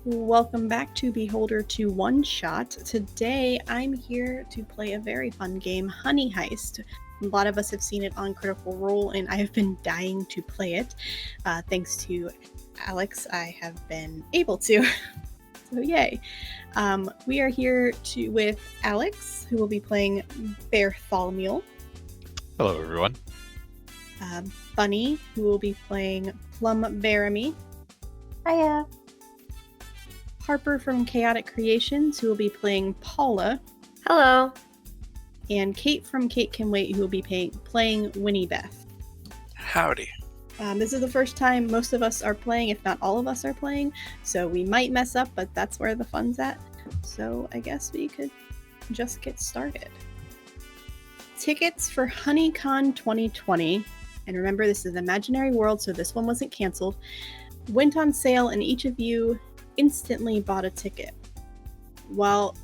Welcome back to Beholder to One Shot. Today I'm here to play a very fun game, Honey Heist. A lot of us have seen it on Critical Role, and I have been dying to play it. Thanks to Alex, I have been able to. So yay. We are here with Alex, who will be playing Beartholomew. Hello, everyone. Bunny, who will be playing Plum Bearimy. Hiya. Harper from Chaotic Creations, who will be playing Pawla. Hello. And Kate from Kate Can Wait, who will be playing Winniebeth. Howdy. This is the first time most of us are playing, if not all of us are playing, so we might mess up, but that's where the fun's at. So I guess we could just get started. Tickets for Honeycon 2020, and remember this is an imaginary world, so this one wasn't canceled, went on sale, and each of you instantly bought a ticket. While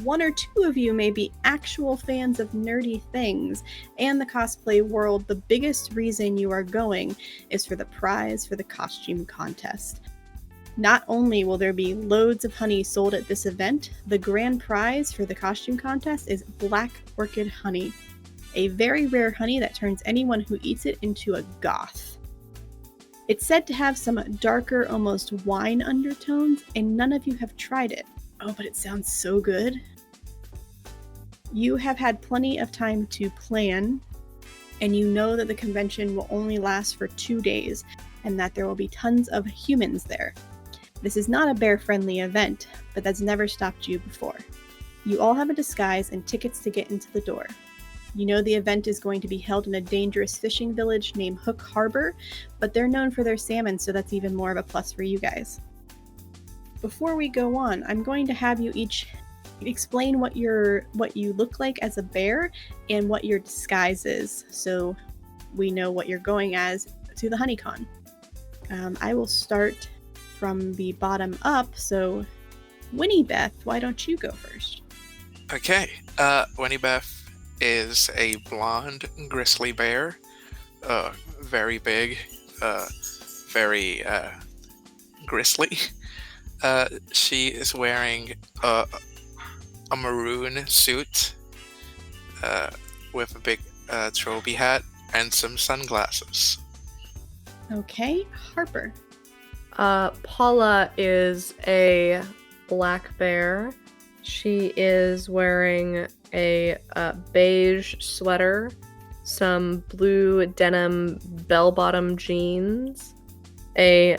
one or two of you may be actual fans of nerdy things and the cosplay world, the biggest reason you are going is for the prize for the costume contest. Not only will there be loads of honey sold at this event, the grand prize for the costume contest is Black Orchid Honey, a very rare honey that turns anyone who eats it into a goth. It's said to have some darker, almost wine undertones, and none of you have tried it. Oh, but it sounds so good. You have had plenty of time to plan, and you know that the convention will only last for 2 days, and that there will be tons of humans there. This is not a bear-friendly event, but that's never stopped you before. You all have a disguise and tickets to get into the door. You know the event is going to be held in a dangerous fishing village named Hook Harbor, but they're known for their salmon, so that's even more of a plus for you guys. Before we go on, I'm going to have you each explain what you look like as a bear and what your disguise is, so we know what you're going as to the Honeycon. I will start from the bottom up, so Winniebeth, why don't you go first? Okay, Winniebeth is a blonde, gristly bear. Very big, very gristly. She is wearing a maroon suit with a big trophy hat and some sunglasses. Okay, Harper. Pawla is a black bear. She is wearing a beige sweater, some blue denim bell-bottom jeans, a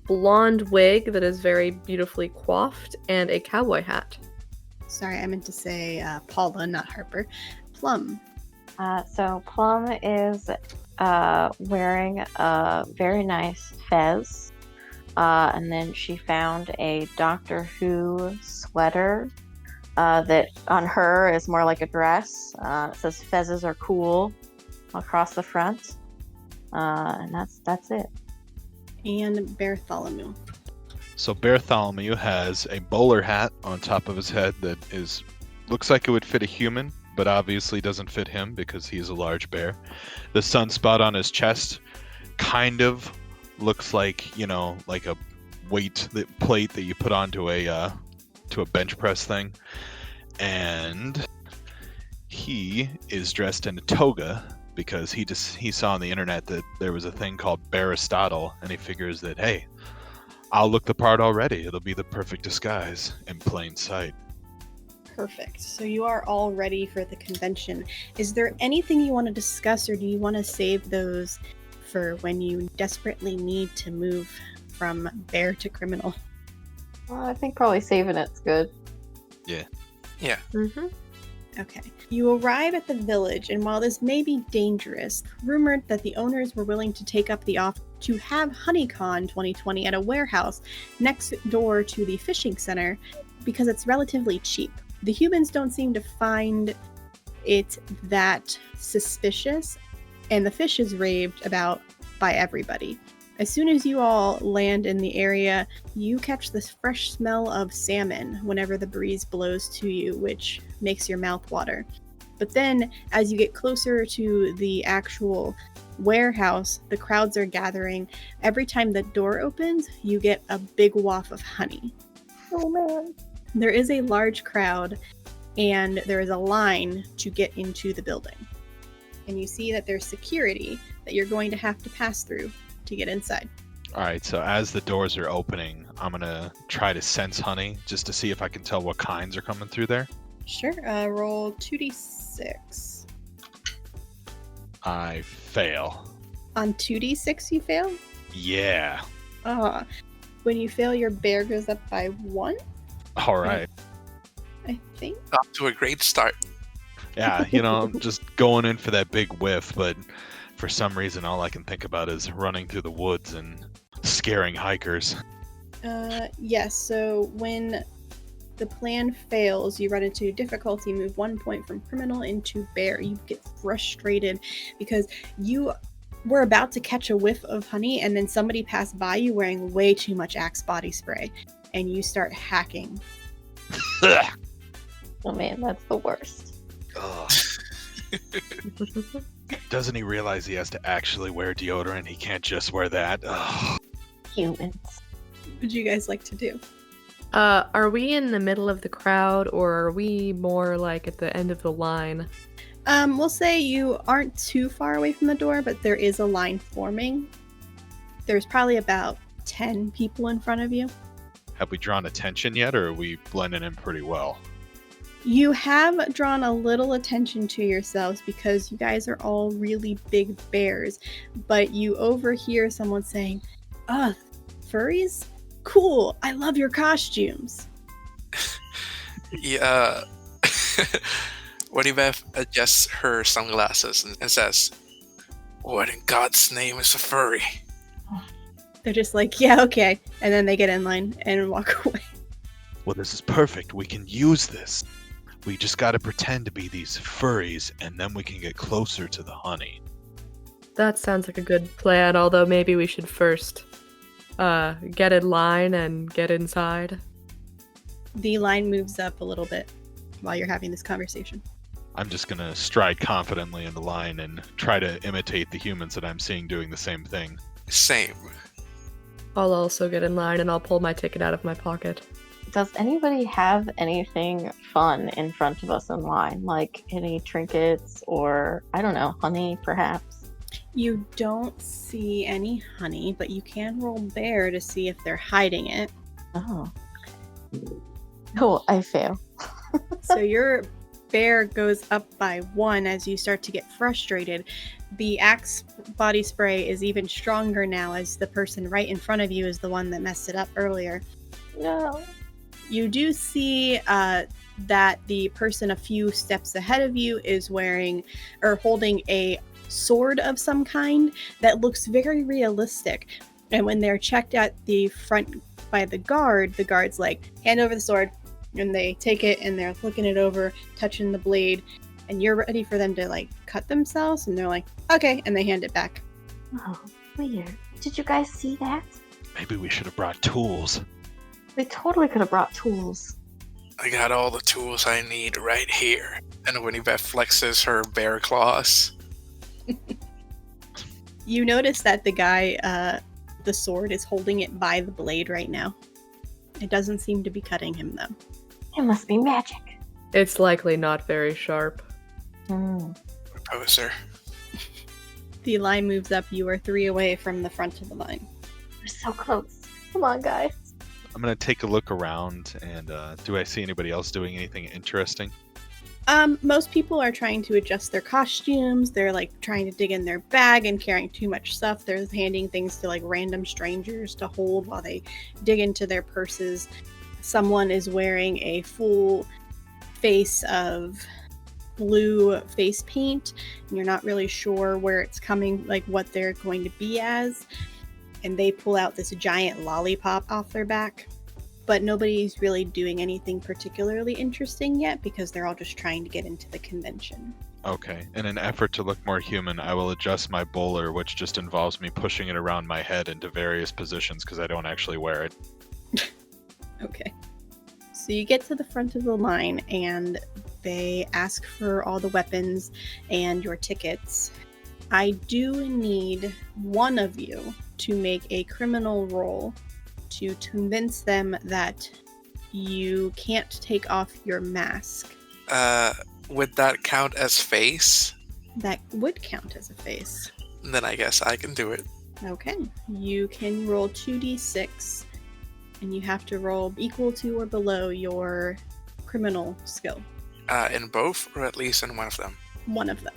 blonde wig that is very beautifully coiffed, and a cowboy hat. Sorry, I meant to say Pawla, not Harper. Plum. So Plum is wearing a very nice fez. And then she found a Doctor Who sweater that on her is more like a dress. It says fezzes are cool across the front. And that's it. And Beartholomew. So Beartholomew has a bowler hat on top of his head that looks like it would fit a human, but obviously doesn't fit him because he's a large bear. The sunspot on his chest kind of looks like, like a plate that you put onto a bench press thing. And he is dressed in a toga because he saw on the internet that there was a thing called Aristotle, and he figures that, hey, I'll look the part already. It'll be the perfect disguise in plain sight. Perfect. So you are all ready for the convention. Is there anything you want to discuss, or do you want to save those for when you desperately need to move from bear to criminal? Well, I think probably saving it's good. Yeah. Mm-hmm. Okay. You arrive at the village, and while this may be dangerous, rumored that the owners were willing to take up the offer to have Honeycon 2020 at a warehouse next door to the fishing center because it's relatively cheap. The humans don't seem to find it that suspicious, and the fish is raved about by everybody. As soon as you all land in the area, you catch this fresh smell of salmon whenever the breeze blows to you, which makes your mouth water. But then, as you get closer to the actual warehouse, the crowds are gathering. Every time the door opens, you get a big waft of honey. Oh man. There is a large crowd, and there is a line to get into the building. And you see that there's security that you're going to have to pass through to get inside. All right, so as the doors are opening, I'm going to try to sense honey just to see if I can tell what kinds are coming through there. Sure. Roll 2d6. I fail. On 2d6 you fail? Yeah. When you fail, your bear goes up by 1, All right. I think. Off to a great start. Yeah, I'm just going in for that big whiff, but for some reason all I can think about is running through the woods and scaring hikers. Yes, so when the plan fails, you run into difficulty, move 1 point from criminal into bear. You get frustrated because you were about to catch a whiff of honey and then somebody passed by you wearing way too much Axe body spray and you start hacking. Oh man, that's the worst. Ugh. Doesn't he realize he has to actually wear deodorant? He can't just wear that. Ugh. Humans. What would you guys like to do? Are we in the middle of the crowd, or are we more like at the end of the line? We'll say you aren't too far away from the door, but there is a line forming. There's probably about 10 people in front of you. Have we drawn attention yet, or are we blending in pretty well? You have drawn a little attention to yourselves because you guys are all really big bears, but you overhear someone saying, "Ugh, furries? Cool, I love your costumes." Yeah. Winniebeth adjusts her sunglasses and says, "What in God's name is a furry?" They're just like, "Yeah, okay," and then they get in line and walk away. Well, this is perfect. We can use this. We just gotta pretend to be these furries, and then we can get closer to the honey. That sounds like a good plan, although maybe we should first get in line and get inside. The line moves up a little bit while you're having this conversation. I'm just gonna stride confidently in the line and try to imitate the humans that I'm seeing doing the same thing. Same. I'll also get in line and I'll pull my ticket out of my pocket. Does anybody have anything fun in front of us in line? Like any trinkets or, I don't know, honey perhaps? You don't see any honey, but you can roll bear to see if they're hiding it. Oh. Oh, I fail. So your bear goes up by 1 as you start to get frustrated. The Axe body spray is even stronger now as the person right in front of you is the one that messed it up earlier. No. You do see that the person a few steps ahead of you is wearing or holding a sword of some kind that looks very realistic. And when they're checked at the front by the guard's like, "Hand over the sword." And they take it and they're looking it over, touching the blade, and you're ready for them to like cut themselves, and they're like, "Okay," and they hand it back. Oh, weird. Did you guys see that? Maybe we should have brought tools. We totally could have brought tools. I got all the tools I need right here. And Winniebeth flexes her bear claws. You notice that the guy, the sword, is holding it by the blade right now. It doesn't seem to be cutting him though. It must be magic. It's likely not very sharp. Poser. The line moves up. You are 3 away from the front of the line. We're so close. Come on, guys. I'm gonna take a look around, and do I see anybody else doing anything interesting? Most people are trying to adjust their costumes. They're like trying to dig in their bag and carrying too much stuff. They're handing things to like random strangers to hold while they dig into their purses. Someone is wearing a full face of blue face paint, and you're not really sure where it's coming, like what they're going to be as. And they pull out this giant lollipop off their back. But nobody's really doing anything particularly interesting yet because they're all just trying to get into the convention. Okay. In an effort to look more human, I will adjust my bowler, which just involves me pushing it around my head into various positions because I don't actually wear it. Okay. So you get to the front of the line and they ask for all the weapons and your tickets. I do need one of you to make a criminal roll to convince them that you can't take off your mask. Would that count as face? That would count as a face. Then I guess I can do it. Okay. You can roll 2d6, and you have to roll equal to or below your criminal skill. In both, or at least in one of them? One of them.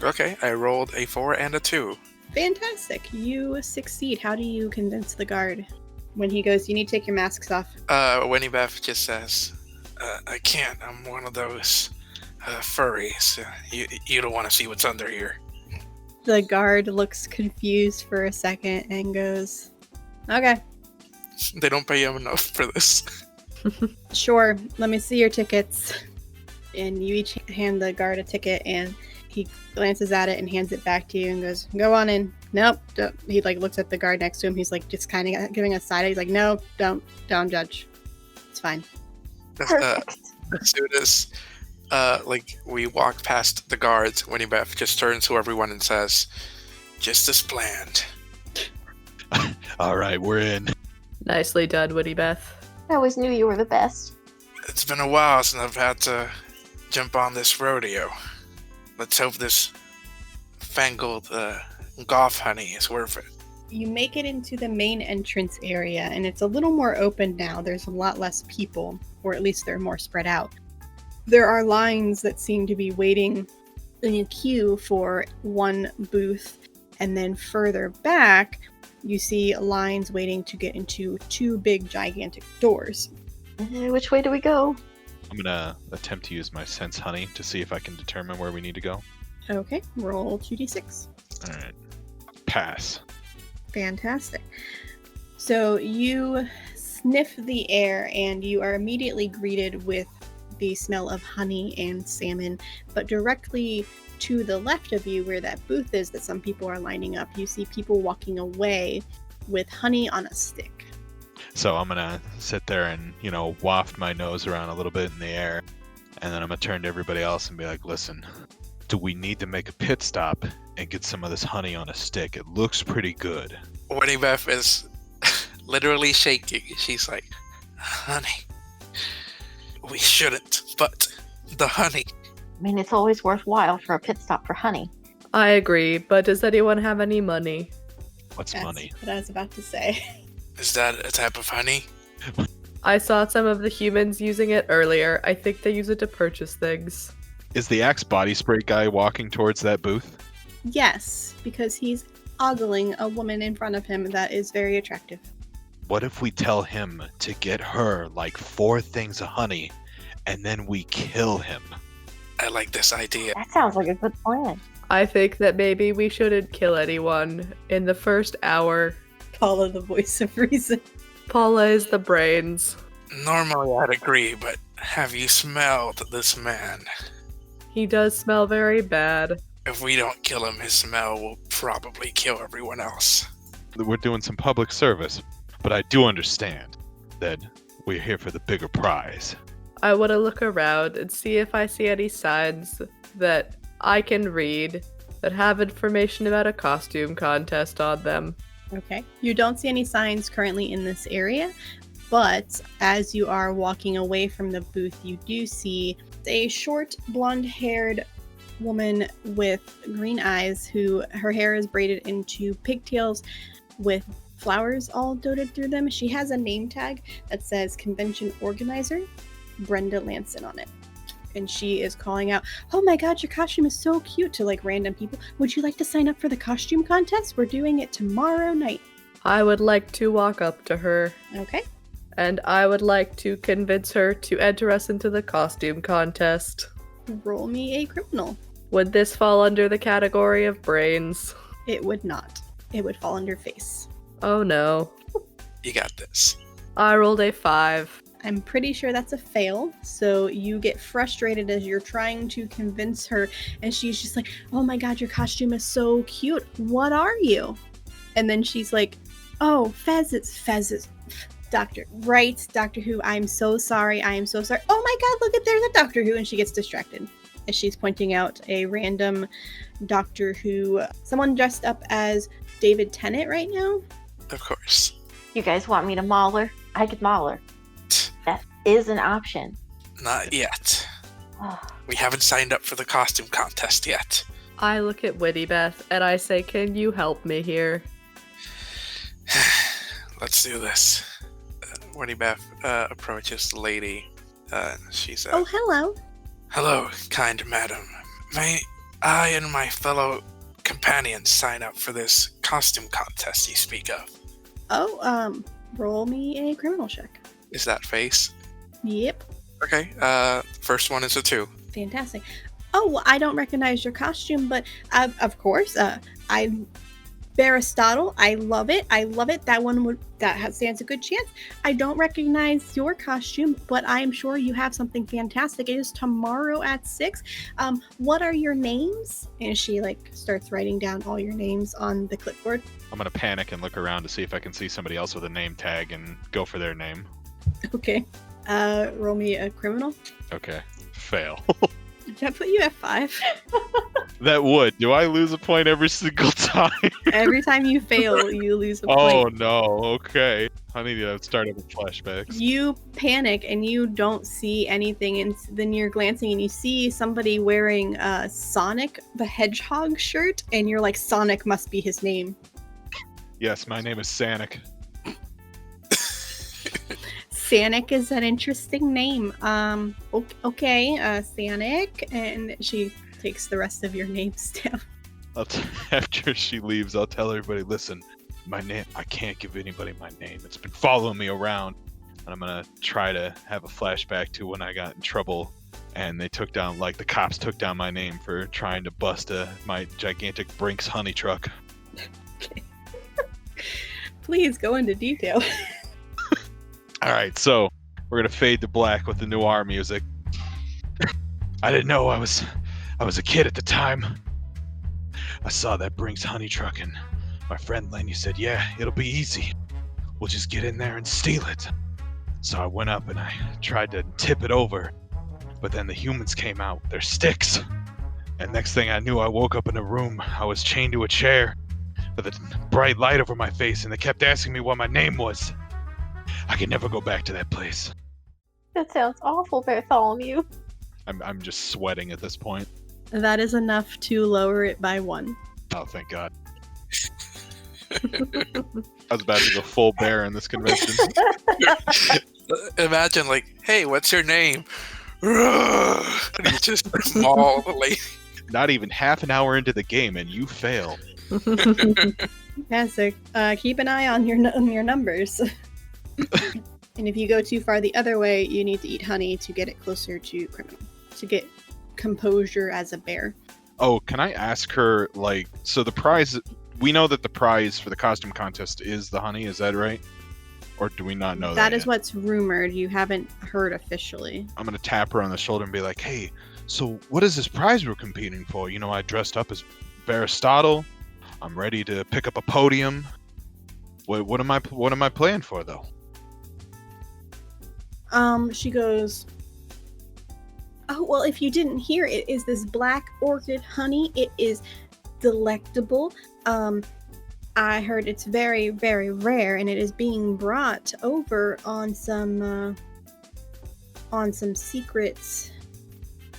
Okay, I rolled a 4 and a 2. Fantastic. You succeed. How do you convince the guard? When he goes, you need to take your masks off. Winniebeth just says, I can't. I'm one of those furries. You don't want to see what's under here. The guard looks confused for a second and goes, okay, They don't pay him enough for this. sure, let me see your tickets. And you each hand the guard a ticket, and he glances at it and hands it back to you and goes, go on in. Nope. Don't. He looks at the guard next to him. He's just kind of giving a side eye. He's like, no, don't judge. It's fine. Perfect. As soon as we walk past the guards, Winniebeth just turns to everyone and says, just as planned. All right, we're in. Nicely done, Winniebeth. I always knew you were the best. It's been a while since I've had to jump on this rodeo. Let's hope this fangled goth honey is worth it. You make it into the main entrance area, and it's a little more open now. There's a lot less people, or at least they're more spread out. There are lines that seem to be waiting in a queue for one booth, and then further back, you see lines waiting to get into two big, gigantic doors. Which way do we go? I'm gonna attempt to use my sense honey to see if I can determine where we need to go. Okay, roll 2d6. All right, pass. Fantastic. So you sniff the air and you are immediately greeted with the smell of honey and salmon, but directly to the left of you where that booth is that some people are lining up, you see people walking away with honey on a stick. So I'm gonna sit there and, waft my nose around a little bit in the air, and then I'm gonna turn to everybody else and be like, listen, do we need to make a pit stop and get some of this honey on a stick? It looks pretty good. Winniebeth is literally shaking. She's like, honey, we shouldn't, but the honey. I mean, it's always worthwhile for a pit stop for honey. I agree, but does anyone have any money? What's That's money? what I was about to say. Is that a type of honey? I saw some of the humans using it earlier. I think they use it to purchase things. Is the Axe body spray guy walking towards that booth? Yes, because he's ogling a woman in front of him that is very attractive. What if we tell him to get her 4 things of honey, and then we kill him? I like this idea. That sounds like a good plan. I think that maybe we shouldn't kill anyone in the first hour. Pawla, the voice of reason. Pawla is the brains. Normally I'd agree, but have you smelled this man? He does smell very bad. If we don't kill him, his smell will probably kill everyone else. We're doing some public service, but I do understand that we're here for the bigger prize. I want to look around and see if I see any signs that I can read that have information about a costume contest on them. Okay. You don't see any signs currently in this area, but as you are walking away from the booth, you do see a short, blonde-haired woman with green eyes who her hair is braided into pigtails with flowers all dotted through them. She has a name tag that says Convention Organizer, Brenda Lanson on it. And she is calling out, oh my god, your costume is so cute, to random people. Would you like to sign up for the costume contest? We're doing it tomorrow night. I would like to walk up to her, Okay. and I would like to convince her to enter us into the costume contest. Roll me a criminal. Would this fall under the category of brains? It would not. It would fall under face. Oh no. You got this. I rolled a 5. I'm pretty sure that's a fail, so you get frustrated as you're trying to convince her, and she's just like, oh my god, your costume is so cute. What are you? And then she's like, oh, Fez. Doctor Who, I'm so sorry. Oh my god, look at, there's a Doctor Who, and she gets distracted. as she's pointing out a random Doctor Who, someone dressed up as David Tennant right now. Of course. You guys want me to maul her? I could maul her. That is an option. Not yet. Oh, We haven't signed up for the costume contest yet. I look at Winniebeth and I say, can you help me here? Let's do this. Winniebeth approaches the lady. She says, Oh, hello. "Hello, kind madam. May I and my fellow companions sign up for this costume contest you speak of?" Oh, roll me a criminal check. Is that face? Yep. Okay, first one is a 2. Fantastic. Oh, well, I don't recognize your costume, but of course, Aristotle, I love it. I love it. That stands a good chance. I don't recognize your costume, but I am sure you have something fantastic. It is tomorrow at 6. What are your names? And she starts writing down all your names on the clipboard. I'm gonna panic and look around to see if I can see somebody else with a name tag and go for their name. Okay. Roll me a criminal. Okay. Fail. Did that put you at 5? That would. Do I lose a point every single time? Every time you fail, you lose a Oh point. no. Okay. I need to start up with flashbacks. You panic and you don't see anything, and then you're glancing and you see somebody wearing a Sonic the Hedgehog shirt, and you're like, Sonic must be his name. Yes, my name is Sanic. Sanic is an interesting name. Okay, Sanic, and she takes the rest of your names down. After she leaves, I'll tell everybody, listen, my name, I can't give anybody my name. It's been following me around. And I'm going to try to have a flashback to when I got in trouble and they took down, the cops took down my name for trying to bust my gigantic Brinks honey truck. Okay. Please go into detail. All right, so we're going to fade to black with the noir music. I didn't know I was a kid at the time. I saw that Brinks honey truck and my friend Lenny said, yeah, it'll be easy. We'll just get in there and steal it. So I went up and I tried to tip it over, but then the humans came out with their sticks. And next thing I knew, I woke up in a room. I was chained to a chair with a bright light over my face, and they kept asking me what my name was. I could never go back to that place. that sounds awful, Beartholomew. I'm just sweating at this point. That is enough to lower it by 1. Oh, thank God. I was about to go full bear in this convention. Imagine, hey, what's your name? And you just maul the lady. Not even half an hour into the game, and you fail. Fantastic. Keep an eye on your numbers. And if you go too far the other way, you need to eat honey to get it closer to criminal. To get composure as a bear. Oh, can I ask her, so the prize, we know that the prize for the costume contest is the honey, is that right? Or do we not know that? That is yet? what's rumored. You haven't heard officially. I'm going to tap her on the shoulder and be like, hey, so what is this prize we're competing for? You know, I dressed up as Aristotle. I'm ready to pick up a podium. What am I playing for, though? She goes, oh, well, if you didn't hear, it is this Black Orchid Honey. It is delectable. I heard it's very, very rare, and it is being brought over on some secret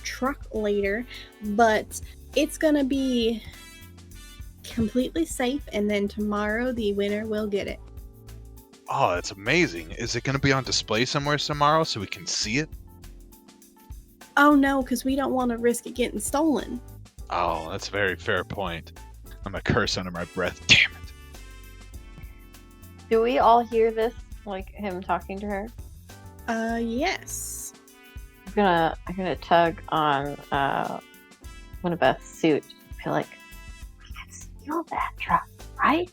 truck later, but it's gonna be completely safe, and then tomorrow the winner will get it. Oh, that's amazing. Is it going to be on display somewhere tomorrow so we can see it? Oh no, because we don't want to risk it getting stolen. Oh, that's a very fair point. I'm going to curse under my breath. Damn it. Do we all hear this? Him talking to her? Yes. I'm gonna tug on Winniebeth's suit. I feel like we could steal that truck, right?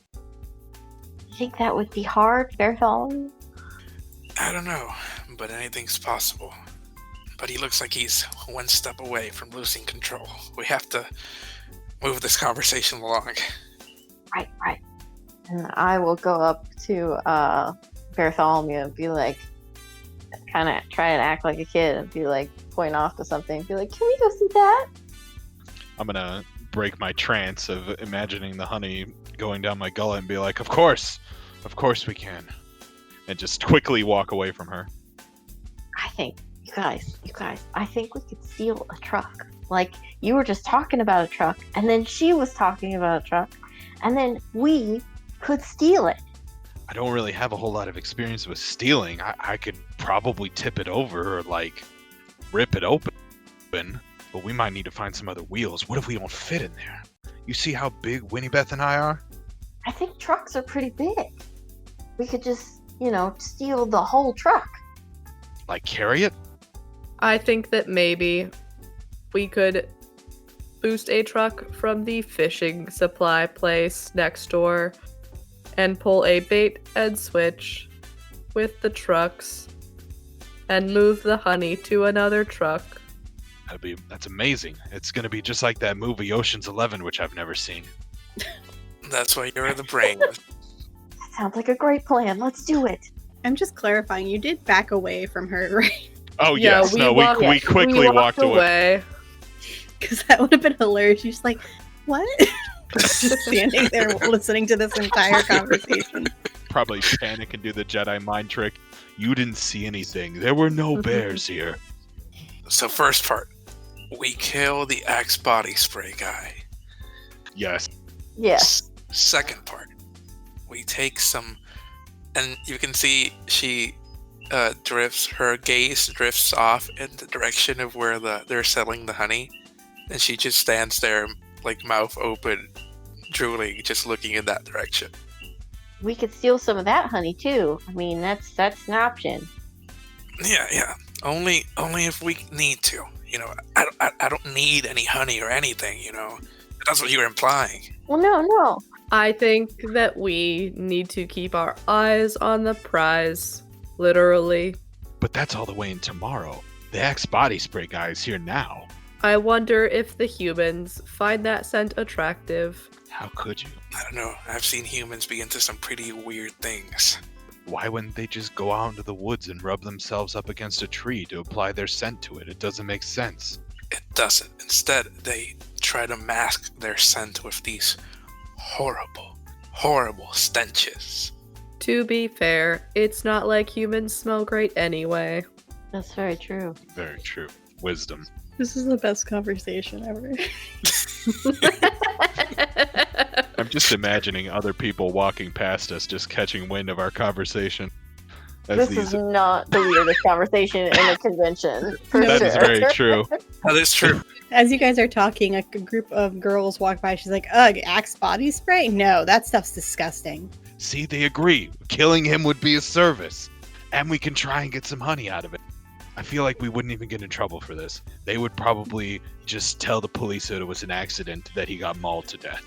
You think that would be hard, Beartholomew? I don't know, but anything's possible. But he looks like he's one step away from losing control. We have to move this conversation along. Right. And I will go up to Beartholomew and be like, kind of try and act like a kid and be like, point off to something, be like, can we go see that? I'm gonna break my trance of imagining the honey going down my gullet and be like, of course we can. And just quickly walk away from her. I think, you guys, I think we could steal a truck. Like, you were just talking about a truck, and then she was talking about a truck, and then we could steal it. I don't really have a whole lot of experience with stealing. I could probably tip it over or, like, rip it open, but we might need to find some other wheels. What if we don't fit in there? You see how big Winniebeth and I are? I think trucks are pretty big. We could just, steal the whole truck. Like, carry it? I think that maybe we could boost a truck from the fishing supply place next door and pull a bait and switch with the trucks and move the honey to another truck. That's amazing. It's gonna be just like that movie Ocean's 11, which I've never seen. That's why you're the brain. Sounds like a great plan. Let's do it. I'm just clarifying, you did back away from her, right? Oh yes, we quickly walked away. Because that would have been hilarious. She's like, what? Just standing there listening to this entire conversation. Probably panic and do the Jedi mind trick. You didn't see anything. There were no bears here. So first part, we kill the Axe body spray guy. Yes. Yes. Second part, we take some, and you can see she her gaze drifts off in the direction of where they're selling the honey, and she just stands there, like mouth open, drooling, just looking in that direction. We could steal some of that honey too. I mean, that's an option. Yeah. Only if we need to. I don't need any honey or anything. That's what you're implying. Well, no. I think that we need to keep our eyes on the prize, literally. But that's all the way in tomorrow. The Axe body spray guy is here now. I wonder if the humans find that scent attractive. How could you? I don't know. I've seen humans be into some pretty weird things. Why wouldn't they just go out into the woods and rub themselves up against a tree to apply their scent to it? It doesn't make sense. It doesn't. Instead, they try to mask their scent with these horrible, horrible stenches. To be fair, it's not like humans smell great anyway. That's very true. Very true. Wisdom. This is the best conversation ever. I'm just imagining other people walking past us just catching wind of our conversation. This is not the weirdest conversation in a convention. That is very true. That is true. As you guys are talking, a group of girls walk by. She's like, ugh, Axe body spray? No, that stuff's disgusting. See, they agree. Killing him would be a service. And we can try and get some honey out of it. I feel like we wouldn't even get in trouble for this. They would probably just tell the police that it was an accident, that he got mauled to death.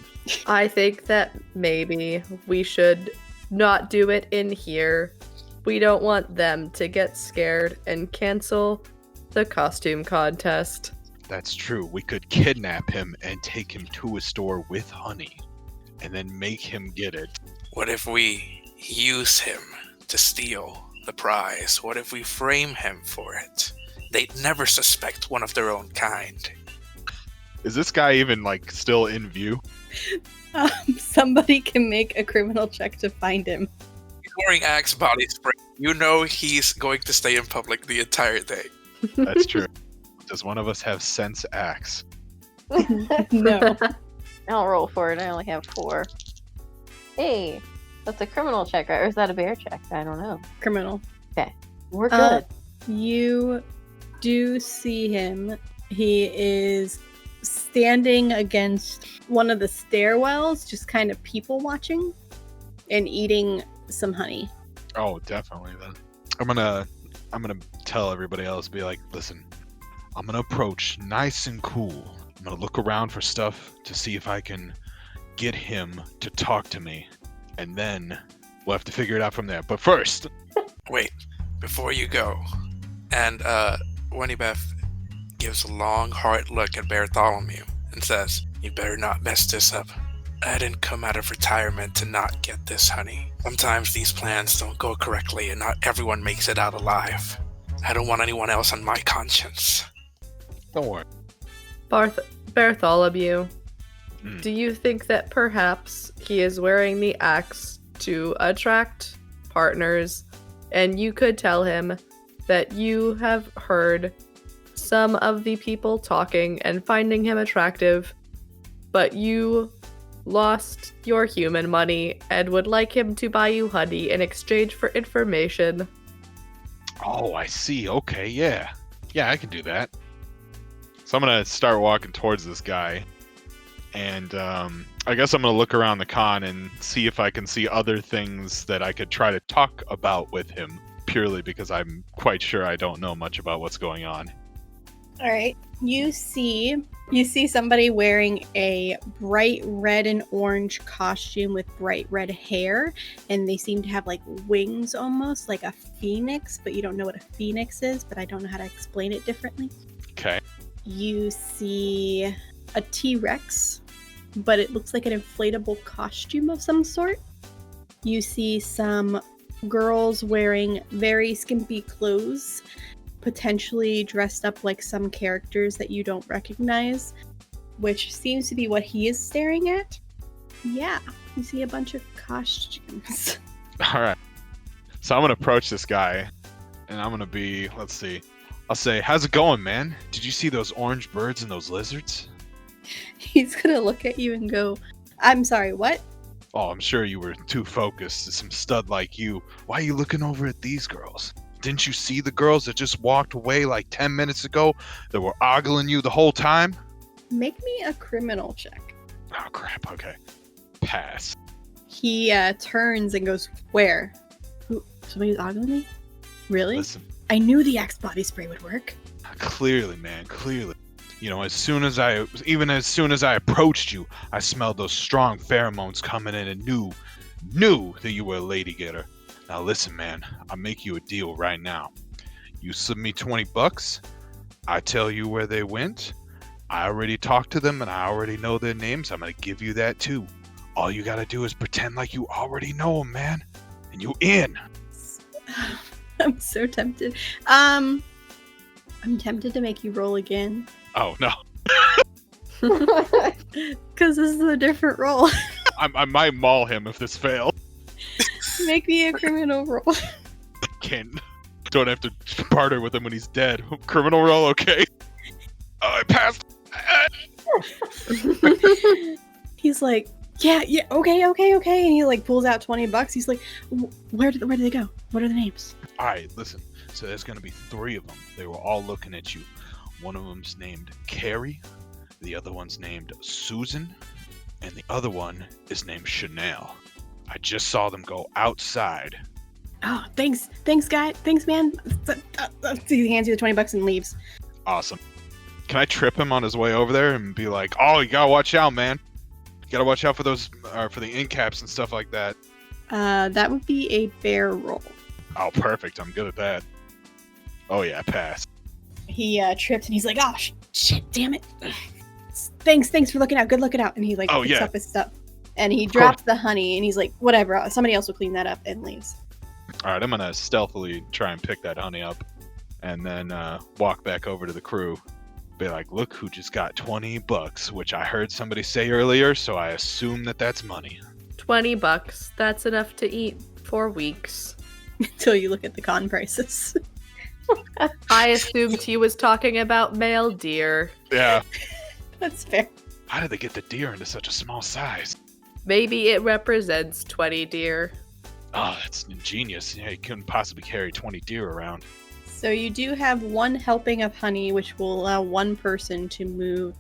I think that maybe we should not do it in here. We don't want them to get scared and cancel the costume contest. That's true. We could kidnap him and take him to a store with honey, and then make him get it. What if we use him to steal the prize? What if we frame him for it? They'd never suspect one of their own kind. Is this guy even, still in view? Somebody can make a criminal check to find him. He's wearing Axe body spray. You know he's going to stay in public the entire day. That's true. Does one of us have sense Axe? No. I'll roll for it. I only have 4. Hey, that's a criminal check, right? Or is that a bear check? I don't know. Criminal. Okay, we're good. You do see him. He is standing against one of the stairwells, just kind of people watching and eating some honey. Oh, definitely then. I'm gonna tell everybody else, be like, listen, I'm gonna approach nice and cool. I'm gonna look around for stuff to see if I can get him to talk to me, and then we'll have to figure it out from there. But first, wait, before you go, and Winniebeth gives a long, hard look at Beartholomew and says, "You better not mess this up. I didn't come out of retirement to not get this honey. Sometimes these plans don't go correctly, and not everyone makes it out alive. I don't want anyone else on my conscience. Don't worry. Beartholomew, Mm. do you think that perhaps he is wearing the axe to attract partners, and you could tell him that you have heard some of the people talking and finding him attractive, but you lost your human money and would like him to buy you honey in exchange for information? Oh, I see. Okay, yeah. Yeah, I can do that. So I'm going to start walking towards this guy. And I guess I'm going to look around the con and see if I can see other things that I could try to talk about with him, purely because I'm quite sure I don't know much about what's going on. All right. You see somebody wearing a bright red and orange costume with bright red hair, and they seem to have like wings almost like a phoenix, but you don't know what a phoenix is, but I don't know how to explain it differently. Okay. You see a T-Rex, but it looks like an inflatable costume of some sort. You see some girls wearing very skimpy clothes, potentially dressed up like some characters that you don't recognize, which seems to be what he is staring at. Yeah, you see a bunch of costumes. All right. So I'm going to approach this guy, and I'm going to be, let's see. I'll say, how's it going, man? Did you see those orange birds and those lizards? He's gonna look at you and go, I'm sorry, what? Oh, I'm sure you were too focused. Some stud like you. Why are you looking over at these girls? Didn't you see the girls that just walked away like 10 minutes ago that were ogling you the whole time? Make me a criminal check. Oh, crap. Okay. Pass. He turns and goes, where? Who? Somebody's ogling me? Really? Listen, I knew the Axe body spray would work. clearly, man, clearly. You know, as soon as I approached you, I smelled those strong pheromones coming in and knew that you were a lady getter. Now listen, man, I'll make you a deal right now. You slip me $20, I tell you where they went. I already talked to them and I already know their names. I'm gonna give you that too. All you gotta do is pretend like you already know them, man. And you in. I'm so tempted. I'm tempted to make you roll again. Oh, no. Because this is a different roll. I might maul him if this fails. Make me a criminal roll. Don't have to barter with him when he's dead. Criminal roll, okay. I passed. He's like, yeah, okay. And he like pulls out $20. He's like, where did they go? What are the names? All right, listen. So there's going to be 3 of them. They were all looking at you. One of them's named Carrie. The other one's named Susan. And the other one is named Chanel. I just saw them go outside. Oh, thanks, guy. Thanks, man. He hands you the $20 and leaves. Awesome. Can I trip him on his way over there and be like, oh, you gotta watch out, man. You gotta watch out for those, for the end caps and stuff like that. That would be a bear roll. Oh, perfect. I'm good at that. Oh, yeah, pass. He trips and he's like, oh, shit, damn it. Thanks for looking out. Good looking out. And he like picks up his stuff. And he drops the honey and he's like, whatever, somebody else will clean that up, and leaves. All right, I'm gonna stealthily try and pick that honey up and then walk back over to the crew. Be like, look who just got $20, which I heard somebody say earlier, so I assume that that's money. $20. That's enough to eat for weeks. Until you look at the con prices. I assumed he was talking about male deer. Yeah. That's fair. How did they get the deer into such a small size? Maybe it represents 20 deer. Oh, that's ingenious. Yeah, you couldn't possibly carry 20 deer around. So you do have 1 helping of honey, which will allow 1 person to move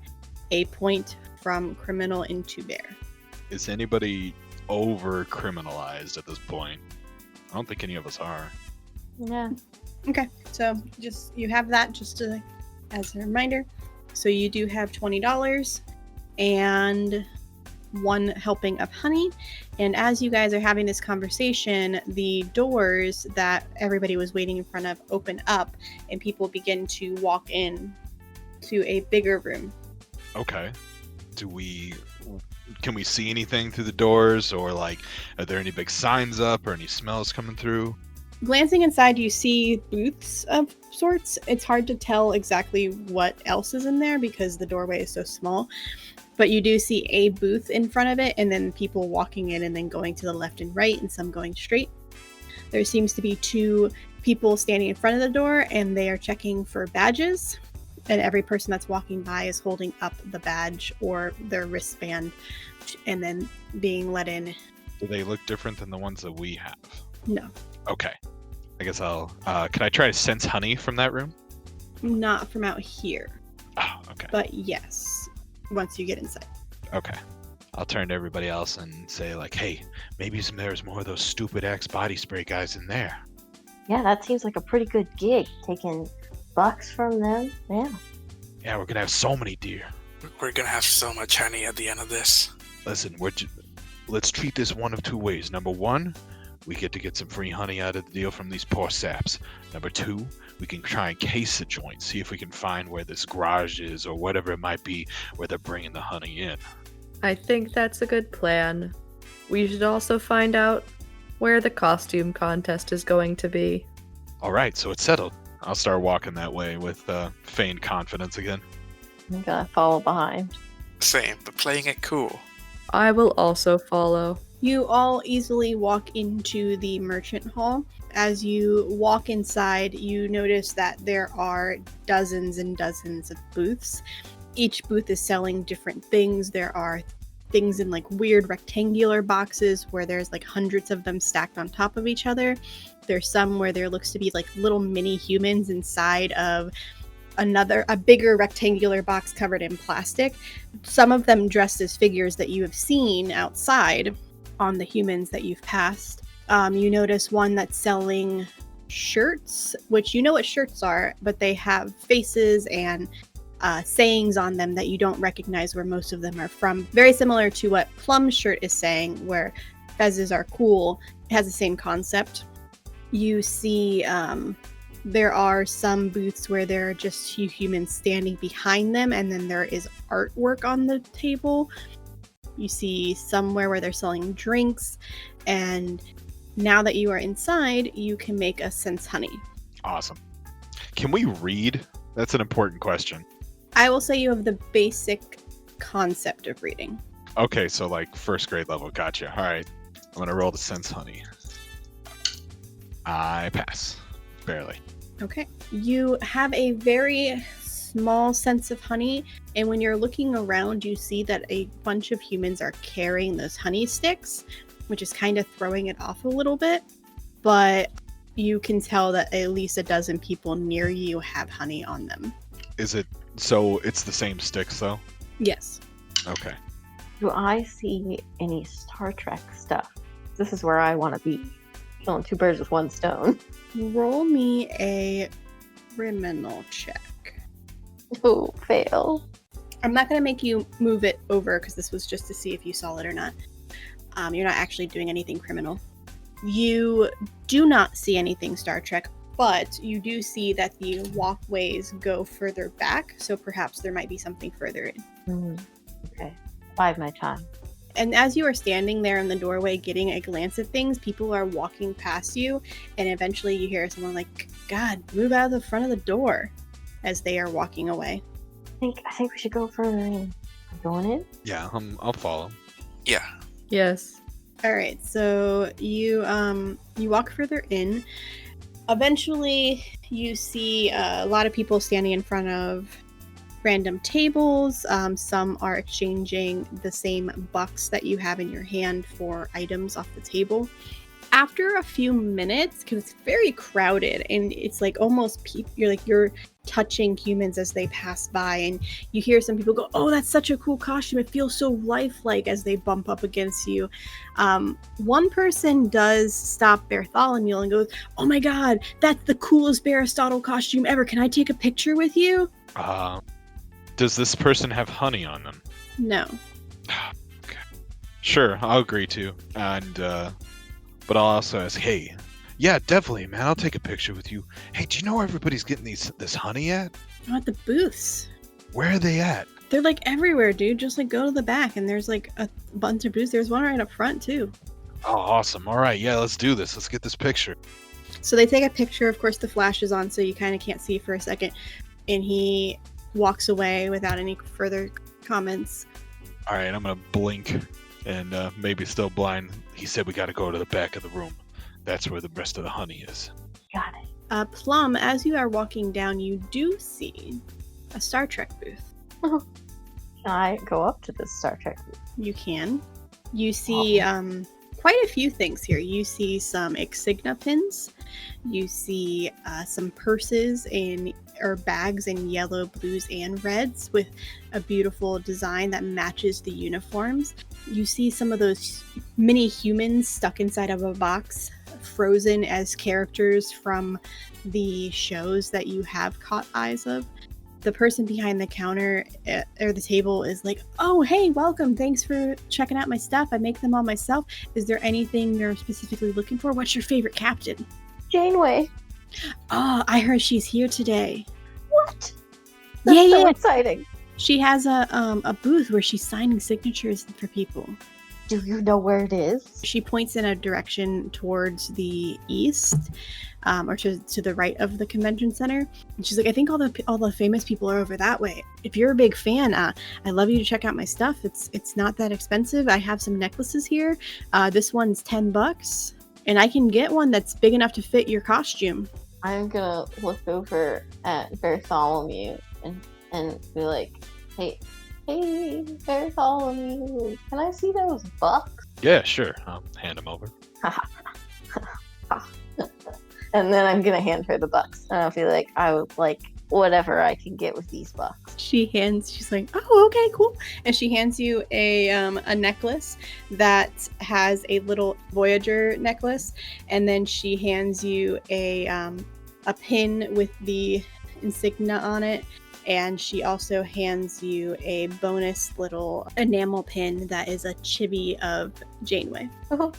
a point from criminal into bear. Is anybody over criminalized at this point? I don't think any of us are. Yeah. Okay, so just you have that just to, as a reminder. So you do have $20 and 1 helping of honey. And as you guys are having this conversation, the doors that everybody was waiting in front of open up and people begin to walk in to a bigger room. Okay. Can we see anything through the doors, or like, are there any big signs up or any smells coming through? Glancing inside, you see booths of sorts. It's hard to tell exactly what else is in there because the doorway is so small. But you do see a booth in front of it, and then people walking in and then going to the left and right, and some going straight. There seems to be 2 people standing in front of the door, and they are checking for badges. And every person that's walking by is holding up the badge or their wristband and then being let in. Do they look different than the ones that we have? No. Okay. I guess I'll... can I try to sense honey from that room? Not from out here. Oh, okay. But yes, once you get inside. Okay. I'll turn to everybody else and say, like, hey, maybe there's more of those stupid Axe body spray guys in there. Yeah, that seems like a pretty good gig. Taking bucks from them. Yeah. Yeah, we're gonna have so many deer. We're gonna have so much honey at the end of this. Listen, let's treat this one of 2 ways. Number 1, we get some free honey out of the deal from these poor saps. Number 2, we can try and case the joint, see if we can find where this garage is or whatever it might be where they're bringing the honey in. I think that's a good plan. We should also find out where the costume contest is going to be. All right, so it's settled. I'll start walking that way with feigned confidence again. I'm gonna follow behind. Same, but playing it cool. I will also follow. You all easily walk into the merchant hall. As you walk inside, you notice that there are dozens and dozens of booths. Each booth is selling different things. There are things in like weird rectangular boxes where there's like hundreds of them stacked on top of each other. There's some where there looks to be like little mini humans inside of a bigger rectangular box covered in plastic. Some of them dressed as figures that you have seen outside on the humans that you've passed. You notice one that's selling shirts, which you know what shirts are, but they have faces and sayings on them that you don't recognize where most of them are from. Very similar to what Plum's shirt is saying, where fezzes are cool. It has the same concept. You see there are some booths where there are just 2 humans standing behind them, and then there is artwork on the table. You see somewhere where they're selling drinks, and now that you are inside, you can make a sense honey. Awesome. Can we read? That's an important question. I will say you have the basic concept of reading. Okay, so like 1st grade level. Gotcha. All right. I'm going to roll the sense honey. I pass. Barely. Okay. You have a very small sense of honey, and when you're looking around, you see that a bunch of humans are carrying those honey sticks, which is kind of throwing it off a little bit. But you can tell that at least a dozen people near you have honey on them. Is it... So it's the same sticks, though? Yes. Okay. Do I see any Star Trek stuff? This is where I want to be. Killing 2 birds with 1 stone. Roll me a criminal check. Oh, fail. I'm not going to make you move it over because this was just to see if you saw it or not. You're not actually doing anything criminal. You do not see anything Star Trek, but you do see that the walkways go further back, so perhaps there might be something further in. Okay. Bide my time. And as you are standing there in the doorway getting a glance at things, people are walking past you, and eventually you hear someone like, God, move out of the front of the door, as they are walking away. I think we should go further in. Going in? Yeah, I'll follow. Yeah. Yes. All right, so you walk further in. Eventually, you see a lot of people standing in front of random tables. Some are exchanging the same bucks that you have in your hand for items off the table. After a few minutes, because it's very crowded and it's like almost you're touching humans as they pass by, and you hear some people go, "Oh, that's such a cool costume! It feels so lifelike," as they bump up against you. One person does stop Beartholomew and goes, "Oh my God, that's the coolest Aristotle costume ever! Can I take a picture with you?" Does this person have honey on them? No. Okay. Sure, I'll agree to. And, but I'll also ask, hey, yeah, definitely, man, I'll take a picture with you. Hey, do you know where everybody's getting this honey at? I'm at the booths. Where are they at? They're like everywhere, dude. Just like go to the back and there's like a bunch of booths. There's one right up front too. Oh, awesome. All right, yeah, let's do this. Let's get this picture. So they take a picture. Of course, the flash is on, so you kind of can't see for a second. And he walks away without any further comments. All right, I'm gonna blink, and maybe still blind. He said we gotta go to the back of the room. That's where the rest of the honey is. Got it. Plum, as you are walking down, you do see a Star Trek booth. Can I go up to this Star Trek booth? You can. You see quite a few things here. You see some insignia pins. You see some purses or bags in yellow, blues, and reds with a beautiful design that matches the uniforms. You see some of those mini humans stuck inside of a box, frozen as characters from the shows that you have caught eyes of. The person behind the counter or the table is like, "Oh, hey, welcome. Thanks for checking out my stuff. I make them all myself. Is there anything you're specifically looking for? What's your favorite captain?" Janeway. "Oh, I heard she's here today." What? That's Yeah, so yeah. exciting. She has a booth where she's signing signatures for people. Do you know where it is? She points in a direction towards the east, or to the right of the convention center. And she's like, "I think all the famous people are over that way. If you're a big fan, I'd love you to check out my stuff. It's not that expensive. I have some necklaces here. This one's $10, and I can get one that's big enough to fit your costume." I'm gonna look over at Beartholomew and be like, hey, Beartholomew, can I see those bucks? Yeah, sure. I'll hand him over. And then I'm gonna hand her the bucks, and I'll be like, I would like whatever I can get with these bucks. She's like, "Oh, okay, cool." And she hands you a necklace that has a little Voyager necklace, and then she hands you a pin with the insignia on it, and she also hands you a bonus little enamel pin that is a chibi of Janeway. I'm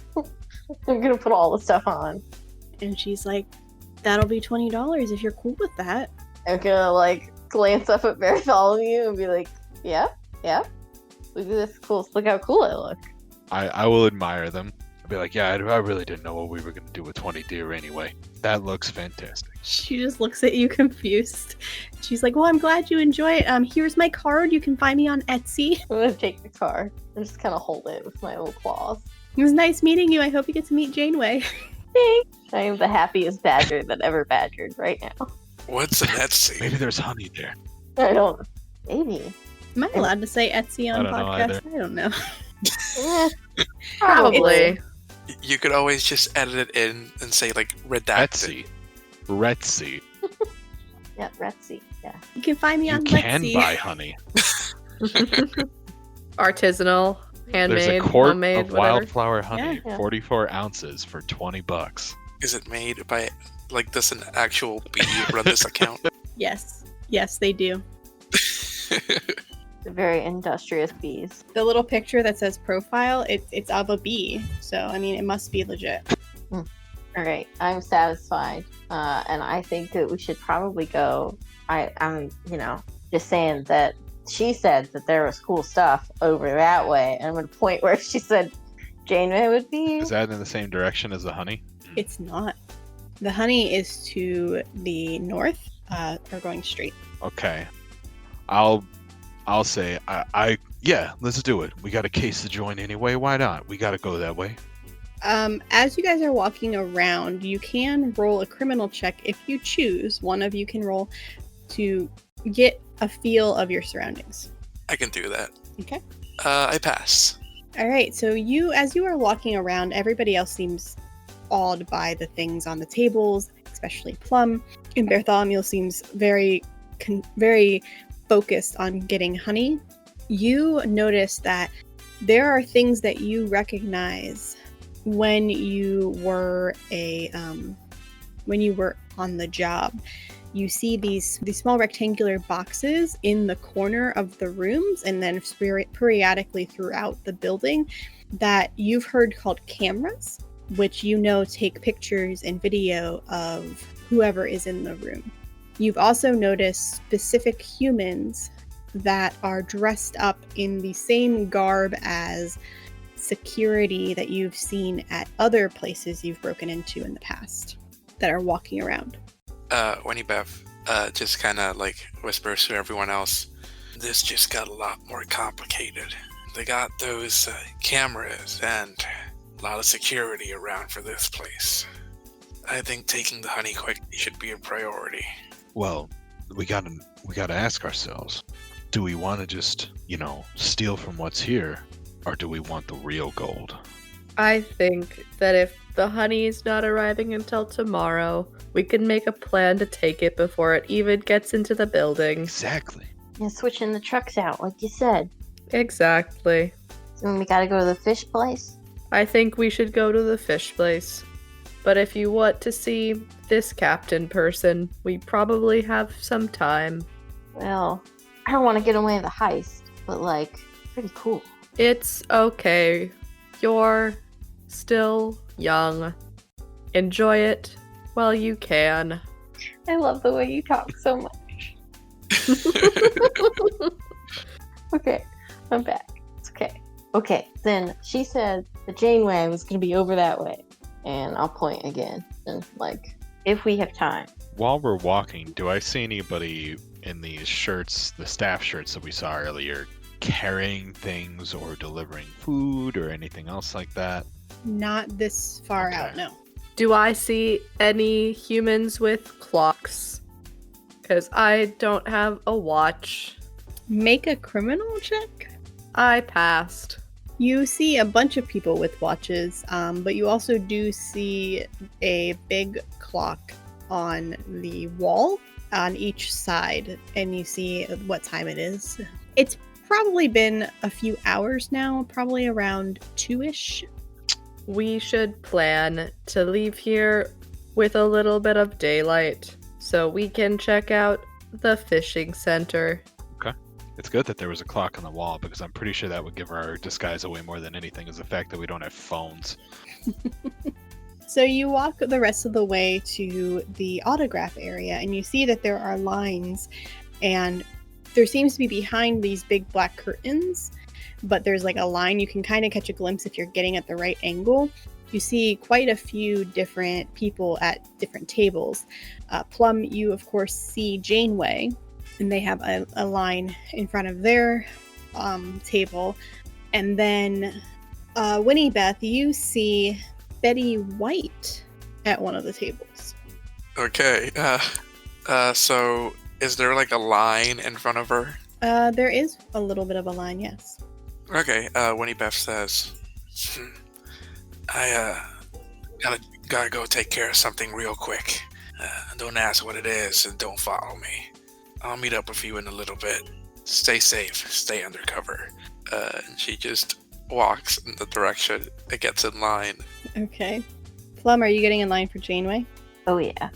gonna put all the stuff on. And she's like, "That'll be $20 if you're cool with that." I'm gonna like glance up at Beartholomew and be like, yeah. Look at this cool. Look how cool I look. I will admire them. I'll be like, yeah, I really didn't know what we were gonna do with 20 deer anyway. That looks fantastic. She just looks at you confused. She's like, "Well, I'm glad you enjoy it. Here's my card. You can find me on Etsy. I'm gonna take the card and just kind of hold it with my little claws. It was nice meeting you. I hope you get to meet Janeway." Thanks. I am the happiest badger that ever badgered right now. What's an Etsy? Maybe there's honey there. I don't. Maybe. Am I allowed to say Etsy on I don't know podcast? I don't know. Probably. You could always just edit it in and say like redacted. Retsy. Yeah, Retsy. Yeah. You can find me You on can Letsy. buy honey. Artisanal, handmade, There's a quart homemade, of whatever. wildflower honey, Yeah. 44 ounces for $20. Is it made by like does an actual bee run this account? Yes, they do. The very industrious bees. The little picture that says profile, it's of a bee. So, I mean, it must be legit. All right, I'm satisfied, and I think that we should probably go. I'm, just saying that she said that there was cool stuff over that way, and I'm going to point where she said Janeway would be. Is that in the same direction as the honey? It's not. The honey is to the north, or going straight. Okay. I'll say yeah, let's do it. We got a case to join anyway. Why not? We got to go that way. As you guys are walking around, you can roll a criminal check if you choose. One of you can roll to get a feel of your surroundings. I can do that. Okay. I pass. All right. So as you are walking around, everybody else seems awed by the things on the tables, especially Plum. And Beartholomew seems very focused on getting honey. You notice that there are things that you recognize when you were on the job. You see these small rectangular boxes in the corner of the rooms, and then periodically throughout the building, that you've heard called cameras, which take pictures and video of whoever is in the room. You've also noticed specific humans that are dressed up in the same garb as security that you've seen at other places you've broken into in the past. that are walking around. Winniebeth just kind of like whispers to everyone else, this just got a lot more complicated. They got those cameras and a lot of security around for this place. I think taking the honey quickly should be a priority. Well, we gotta ask ourselves, do we want to just, steal from what's here, or do we want the real gold? I think that if the honey is not arriving until tomorrow, we can make a plan to take it before it even gets into the building. Exactly. And switching the trucks out, like you said. Exactly. So we gotta go to the fish place? I think we should go to the fish place. But if you want to see this captain person, we probably have some time. Well, I don't want to get away with the heist, but pretty cool. It's okay. You're still young. Enjoy it while you can. I love the way you talk so much. Okay, I'm back. It's okay. Okay, then she said the Janeway was going to be over that way. And I'll point again. And, if we have time. While we're walking, do I see anybody in these shirts, the staff shirts that we saw earlier, carrying things or delivering food or anything else like that? Not this far Okay. out, no. Do I see any humans with clocks? Because I don't have a watch. Make a criminal check? I passed. You see a bunch of people with watches, but you also do see a big clock on the wall on each side, and you see what time it is. It's probably been a few hours now, probably around 2-ish. We should plan to leave here with a little bit of daylight so we can check out the fishing center. It's good that there was a clock on the wall, because I'm pretty sure that would give our disguise away more than anything, is the fact that we don't have phones. So you walk the rest of the way to the autograph area, and you see that there are lines, and there seems to be behind these big black curtains, but there's a line. You can kind of catch a glimpse if you're getting at the right angle. You see quite a few different people at different tables. Plum, you of course see Janeway, and they have a line in front of their table. And then Winniebeth, you see Betty White at one of the tables. Okay, so is there a line in front of her? There is a little bit of a line, yes. Okay, Winniebeth says, I gotta go take care of something real quick. Don't ask what it is and don't follow me. I'll meet up with you in a little bit. Stay safe, stay undercover. And she just walks in the direction it gets in line. Okay. Plum, are you getting in line for Janeway? Oh, yeah.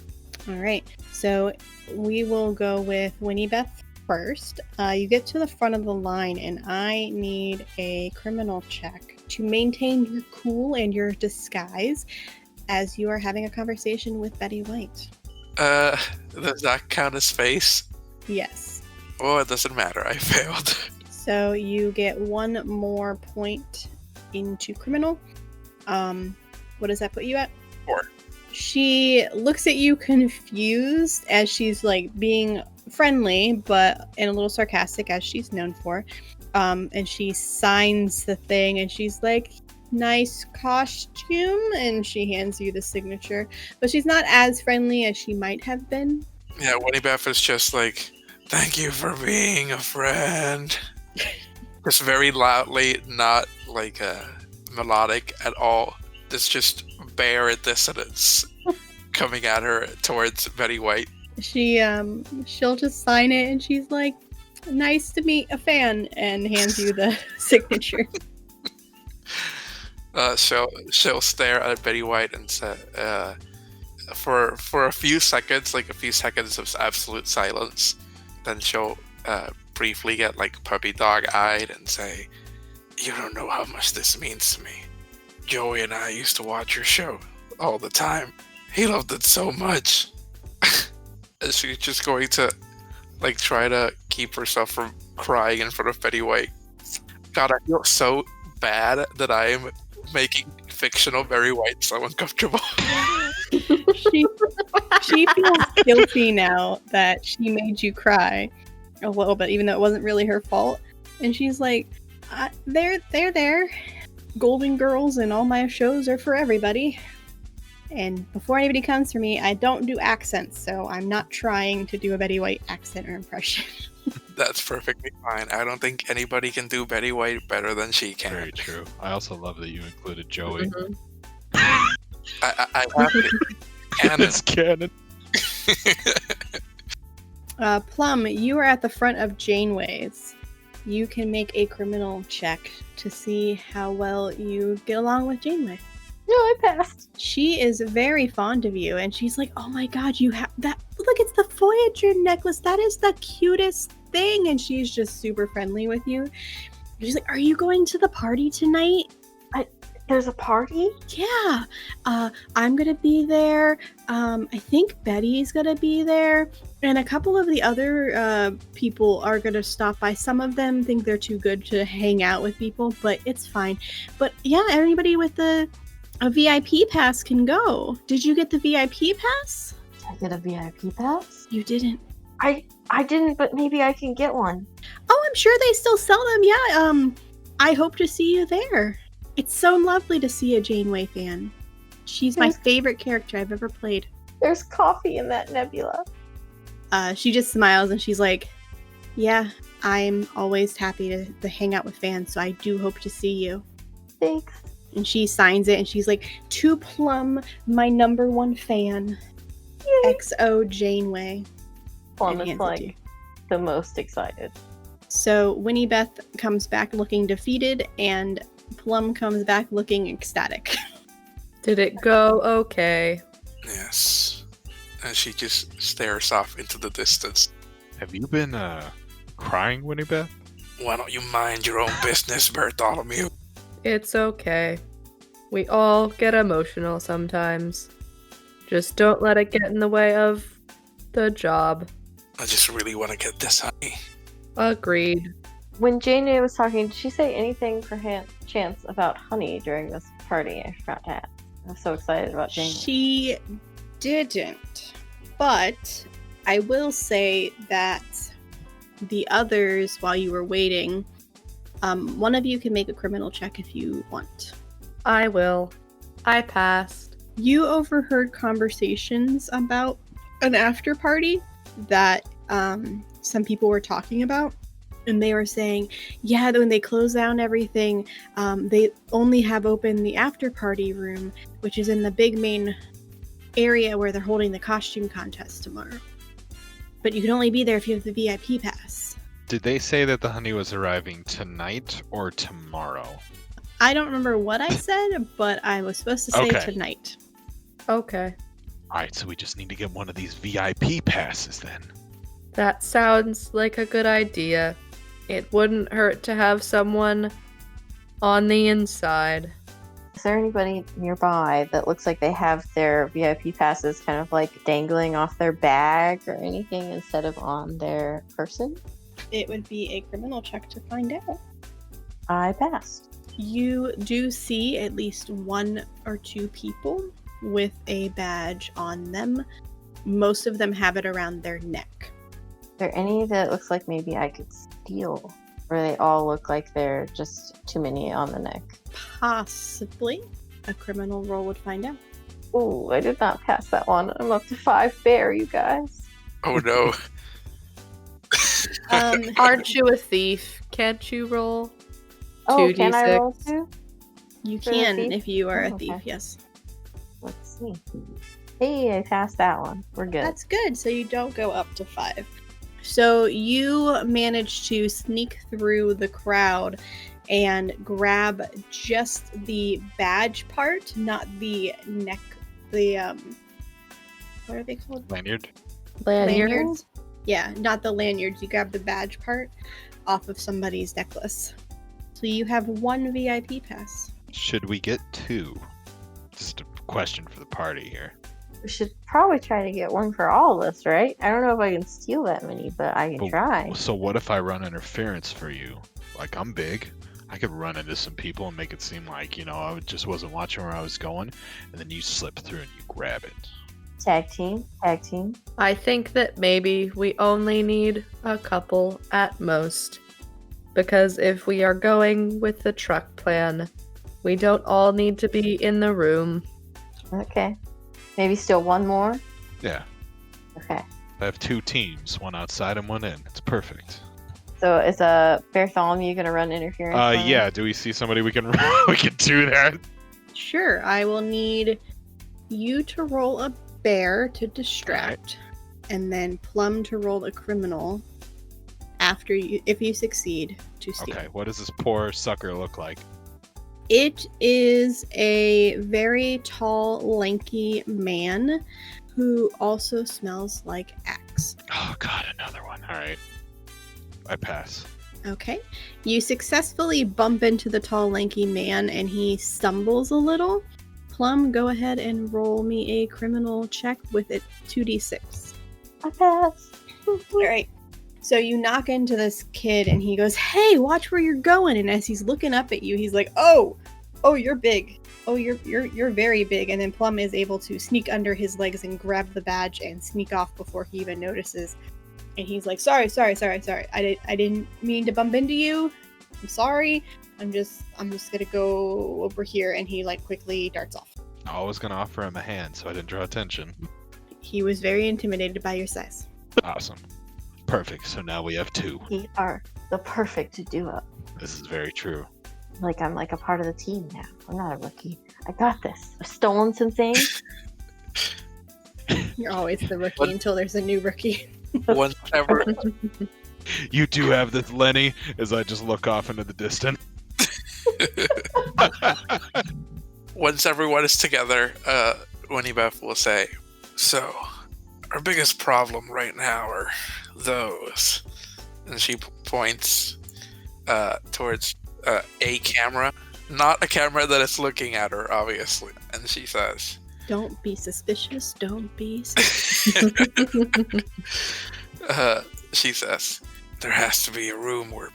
All right. So we will go with Winniebeth first. You get to the front of the line, and I need a criminal check to maintain your cool and your disguise as you are having a conversation with Betty White. Does that count as space? Yes. Oh, it doesn't matter. I failed. So you get one more point into criminal. What does that put you at? 4. She looks at you confused as she's being friendly, but and a little sarcastic, as she's known for. And she signs the thing, and she's like, "Nice costume," and she hands you the signature. But she's not as friendly as she might have been. Yeah, Winniebeth is just like, "Thank you for being a friend." Just very loudly, not melodic at all. It's just bare dissonance coming at her towards Betty White. She'll just sign it, and she's like, "Nice to meet a fan," and hands you the signature. She'll stare at Betty White and say, for a few seconds, a few seconds of absolute silence, then she'll briefly get puppy dog-eyed and say, "You don't know how much this means to me. Joey and I used to watch your show all the time. He loved it so much." And she's just going to try to keep herself from crying in front of Betty White. God, I feel so bad that I am making fictional Betty White so uncomfortable. She feels guilty now that she made you cry a little bit, even though it wasn't really her fault. And she's like, they're there. Golden Girls and all my shows are for everybody. And before anybody comes for me, I don't do accents, so I'm not trying to do a Betty White accent or impression. That's perfectly fine. I don't think anybody can do Betty White better than she can. Very true. I also love that you included Joey. Mhm. I have it. Canon. It's canon. Plum, you are at the front of Janeway's. You can make a criminal check to see how well you get along with Janeway. No, I passed. She is very fond of you, and she's like, oh my god, you have that. Look, it's the Voyager necklace. That is the cutest thing. And she's just super friendly with you. She's like, are you going to the party tonight? There's a party? Yeah. I'm going to be there. I think Betty's going to be there. And a couple of the other people are going to stop by. Some of them think they're too good to hang out with people, but it's fine. But yeah, anybody with a VIP pass can go. Did you get the VIP pass? Did I get a VIP pass? You didn't. I didn't, but maybe I can get one. Oh, I'm sure they still sell them. Yeah. I hope to see you there. It's so lovely to see a Janeway fan. She's my favorite character I've ever played. There's coffee in that nebula. She just smiles and she's like, yeah, I'm always happy to hang out with fans, so I do hope to see you. Thanks. And she signs it and she's like, to Plum, my #1 fan. Yay. XO Janeway. Plum And is hands it to you. like the most excited. So Winniebeth comes back looking defeated and Plum comes back looking ecstatic. Did it go okay? Yes. And she just stares off into the distance. Have you been crying, Winniebeth? Why don't you mind your own business, Beartholomew? It's okay. We all get emotional sometimes. Just don't let it get in the way of the job. I just really want to get this honey. Agreed. When Janeway was talking, did she say anything for chance about honey during this party? I forgot to ask. I was so excited about Janeway. She didn't. But I will say that the others, while you were waiting, one of you can make a criminal check if you want. I will. I passed. You overheard conversations about an after party that some people were talking about. And they were saying, yeah, when they close down everything, they only have open the after party room, which is in the big main area where they're holding the costume contest tomorrow. But you can only be there if you have the VIP pass. Did they say that the honey was arriving tonight or tomorrow? I don't remember what I said, but I was supposed to say Okay. tonight. Okay. Alright, so we just need to get one of these VIP passes then. That sounds like a good idea. It wouldn't hurt to have someone on the inside. Is there anybody nearby that looks like they have their VIP passes kind of like dangling off their bag or anything instead of on their person? It would be a criminal check to find out. I passed. You do see at least 1 or 2 people with a badge on them. Most of them have it around their neck. Are there any that looks like maybe I could steal? Or they all look like they're just too many on the neck? Possibly. A criminal roll would find out. Ooh, I did not pass that one. I'm up to 5 bear, you guys. Oh no. Aren't you a thief? Can't you roll? Oh, can I 2d6. roll too? You For a can thief? if you are a Oh, thief, okay. yes. Let's see. Hey, I passed that one. We're good. That's good, so you don't go up to 5. So you manage to sneak through the crowd and grab just the badge part, not the neck, what are they called? Lanyard? Lanyards? Yeah, not the lanyards. You grab the badge part off of somebody's necklace. So you have 1 VIP pass. Should we get 2? Just a question for the party here. We should probably try to get one for all of us, right? I don't know if I can steal that many, but I can But- try. So what if I run interference for you? Like, I'm big. I could run into some people and make it seem like, I just wasn't watching where I was going, and then you slip through and you grab it. Tag team. I think that maybe we only need a couple at most. Because if we are going with the truck plan, we don't all need to be in the room. Okay. Maybe still one more? Yeah. Okay. I have 2 teams, one outside and one in. It's perfect. So is Beartholomew gonna run interference? Yeah. Do we see somebody we can we can do that? Sure, I will need you to roll a bear to distract, and then Plum to roll a criminal after you, if you succeed, to steal. Okay, what does this poor sucker look like? It is a very tall, lanky man who also smells like axe. Oh god, another one. Alright. I pass. Okay. You successfully bump into the tall, lanky man, and he stumbles a little. Plum, go ahead and roll me a criminal check with a 2d6. I pass. Alright. So you knock into this kid, and he goes, "Hey, watch where you're going!" And as he's looking up at you, he's like, "Oh, you're big. Oh, you're very big." And then Plum is able to sneak under his legs and grab the badge and sneak off before he even notices. And he's like, sorry. I didn't mean to bump into you. I'm sorry. I'm just gonna go over here." And he quickly darts off. I was gonna offer him a hand so I didn't draw attention. He was very intimidated by your size. Awesome. Perfect. So now we have 2. We are the perfect duo. This is very true. I'm like a part of the team now. I'm not a rookie. I got this. I've stolen some things. You're always the rookie until there's a new rookie. Once ever, You do have this, Lenny, as I just look off into the distance. once everyone is together, Winniebeth will say, "So, our biggest problem right now are those," and she points towards a camera, not a camera that is looking at her, obviously, and she says, Don't be suspicious. Don't be suspicious. she says, "There has to be a room where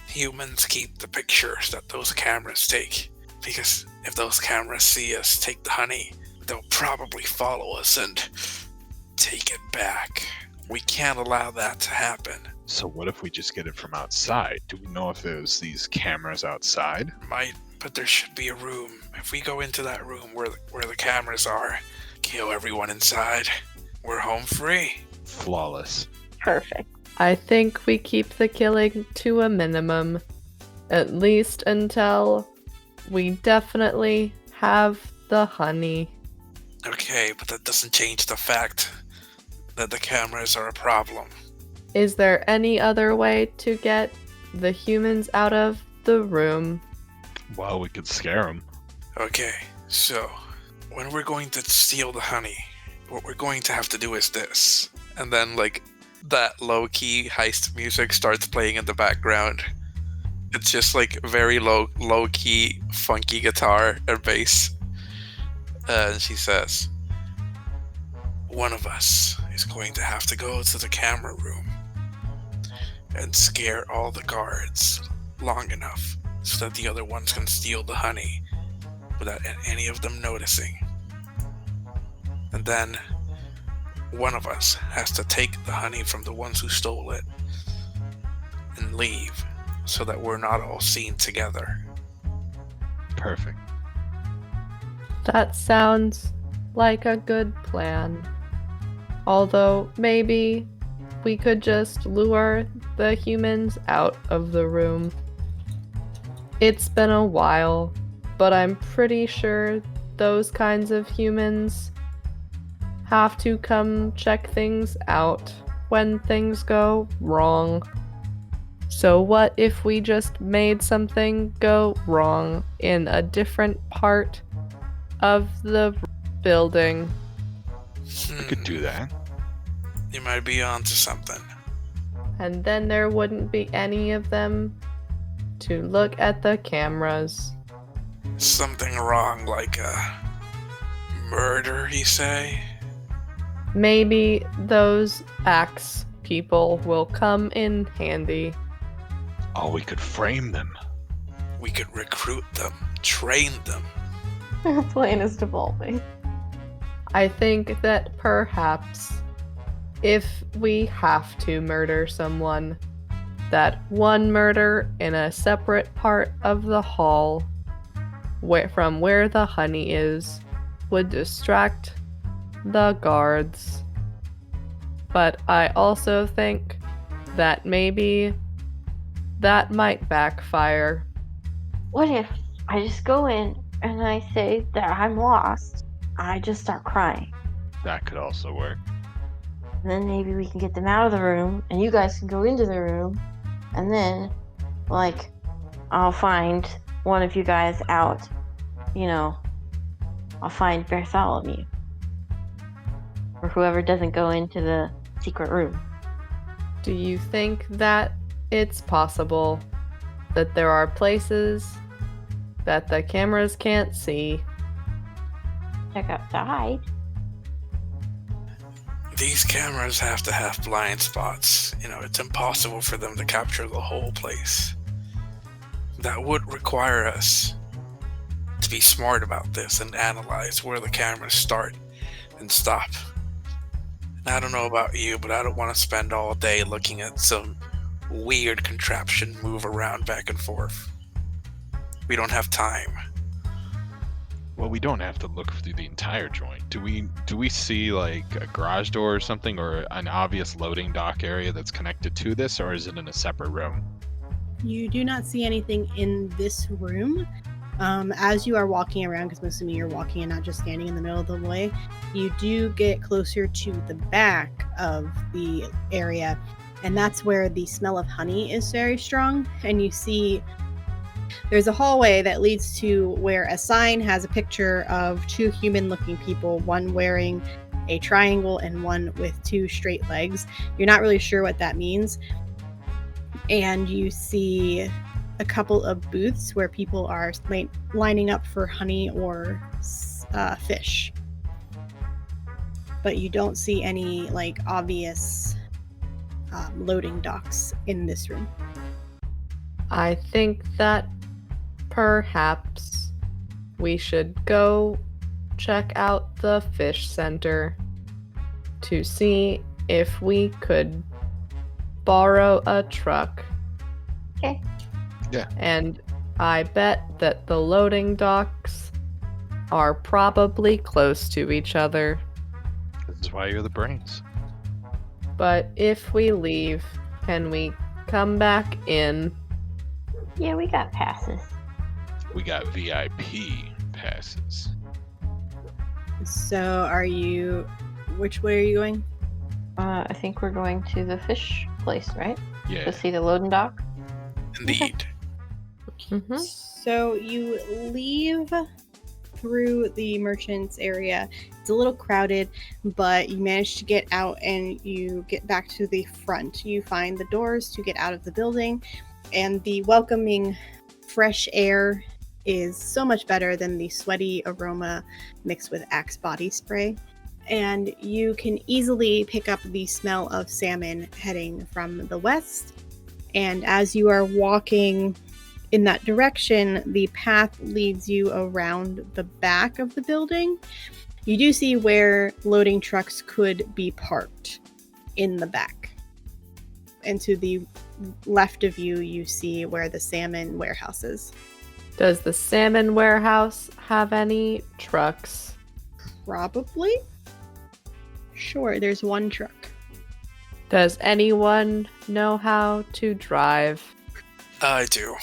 humans keep the pictures that those cameras take, because if those cameras see us take the honey, they'll probably follow us and take it back. We can't allow that to happen." So what if we just get it from outside? Do we know if there's these cameras outside? Might, but there should be a room. If we go into that room where the cameras are, kill everyone inside, we're home free. Flawless. Perfect. I think we keep the killing to a minimum, at least until we definitely have the honey. Okay, but that doesn't change the fact that the cameras are a problem. Is there any other way to get the humans out of the room? Well, we could scare them. Okay, so when we're going to steal the honey, what we're going to have to do is this. And then, that low-key heist music starts playing in the background. It's just, very low-key, funky guitar and bass. And she says, "One of us is going to have to go to the camera room and scare all the guards long enough so that the other ones can steal the honey without any of them noticing. And then one of us has to take the honey from the ones who stole it and leave so that we're not all seen together." Perfect. That sounds like a good plan. Although maybe we could just lure the humans out of the room. It's been a while, but I'm pretty sure those kinds of humans have to come check things out when things go wrong. So what if we just made something go wrong in a different part of the building? We could do that. You might be onto something. And then there wouldn't be any of them to look at the cameras. Something wrong, like a murder, you say? Maybe those axe people will come in handy. Oh, we could frame them. We could recruit them, train them. Our plan is devolving. I think that perhaps if we have to murder someone, that one murder in a separate part of the hall from where the honey is would distract the guards. But I also think that maybe that might backfire. What if I just go in and I say that I'm lost? I just start crying. That could also work. And then maybe we can get them out of the room, and you guys can go into the room, and then, like, I'll find one of you guys out. You know, I'll find Beartholomew. Or whoever doesn't go into the secret room. Do you think that it's possible that there are places that the cameras can't see? Check outside. These cameras have to have blind spots. You know, it's impossible for them to capture the whole place. That would require us to be smart about this and analyze where the cameras start and stop. And I don't know about you, but I don't want to spend all day looking at some weird contraption move around back and forth. We don't have time. Well, we don't have to look through the entire joint. Do we see like a garage door or something, or an obvious loading dock area that's connected to this, or is it in a separate room? You do not see anything in this room. As you are walking around, because most of you are walking and not just standing in the middle of the way, you do get closer to the back of the area, and that's where the smell of honey is very strong. And you see there's a hallway that leads to where a sign has a picture of two human-looking people, one wearing a triangle and one with two straight legs. You're not really sure what that means. And you see a couple of booths where people are lining up for honey or fish. But you don't see any like obvious loading docks in this room. I think that perhaps we should go check out the fish center to see if we could borrow a truck. Okay. Yeah. And I bet that the loading docks are probably close to each other. This is why you're the brains. But if we leave, can we come back in? Yeah, we got passes. We got VIP passes. So are you, which way are you going? I think we're going to the fish place, right? Yeah. To see the loading dock. Indeed. Mm-hmm. So you leave through the merchant's area. It's a little crowded, but you manage to get out and you get back to the front. You find the doors to get out of the building, and the welcoming fresh air is so much better than the sweaty aroma mixed with Axe body spray. And you can easily pick up the smell of salmon heading from the west. And as you are walking in that direction, the path leads you around the back of the building. You do see where loading trucks could be parked in the back. And to the left of you, you see where the salmon warehouse is. Does the salmon warehouse have any trucks? Probably. Sure, there's one truck. Does anyone know how to drive? I do.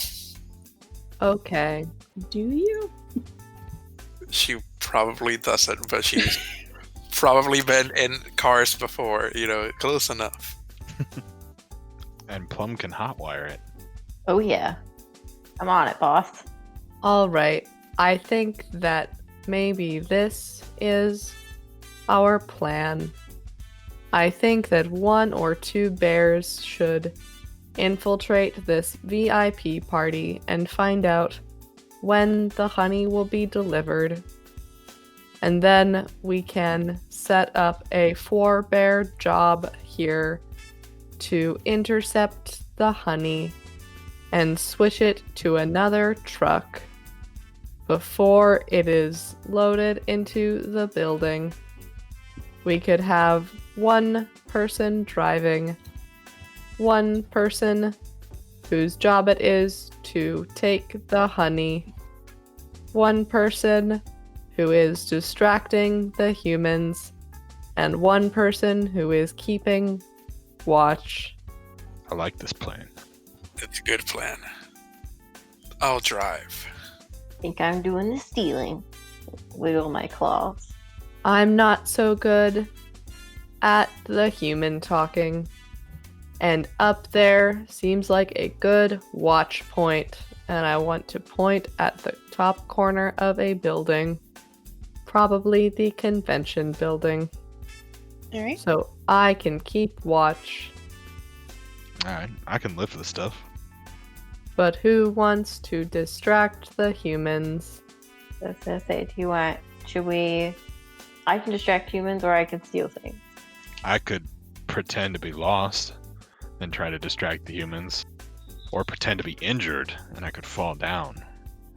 Okay. Do you? She probably doesn't, but she's probably been in cars before, you know, close enough. And Plum can hotwire it. Oh yeah. I'm on it, boss. All right. I think that maybe this is our plan. I think that one or two bears should infiltrate this VIP party and find out when the honey will be delivered. And then we can set up a 4-bear job here to intercept the honey and switch it to another truck before it is loaded into the building. We could have one person driving, one person whose job it is to take the honey, one person who is distracting the humans, and one person who is keeping watch. I like this plan. It's a good plan. I'll drive. Think I'm doing the stealing. Wiggle my claws. I'm not so good at the human talking. And up there seems like a good watch point, and I want to point at the top corner of a building. Probably the convention building. Alright. So I can keep watch. Alright, I can lift the stuff. But who wants to distract the humans? I was gonna say, do you want? Should we? I can distract humans, or I can steal things. I could pretend to be lost and try to distract the humans. Or pretend to be injured and I could fall down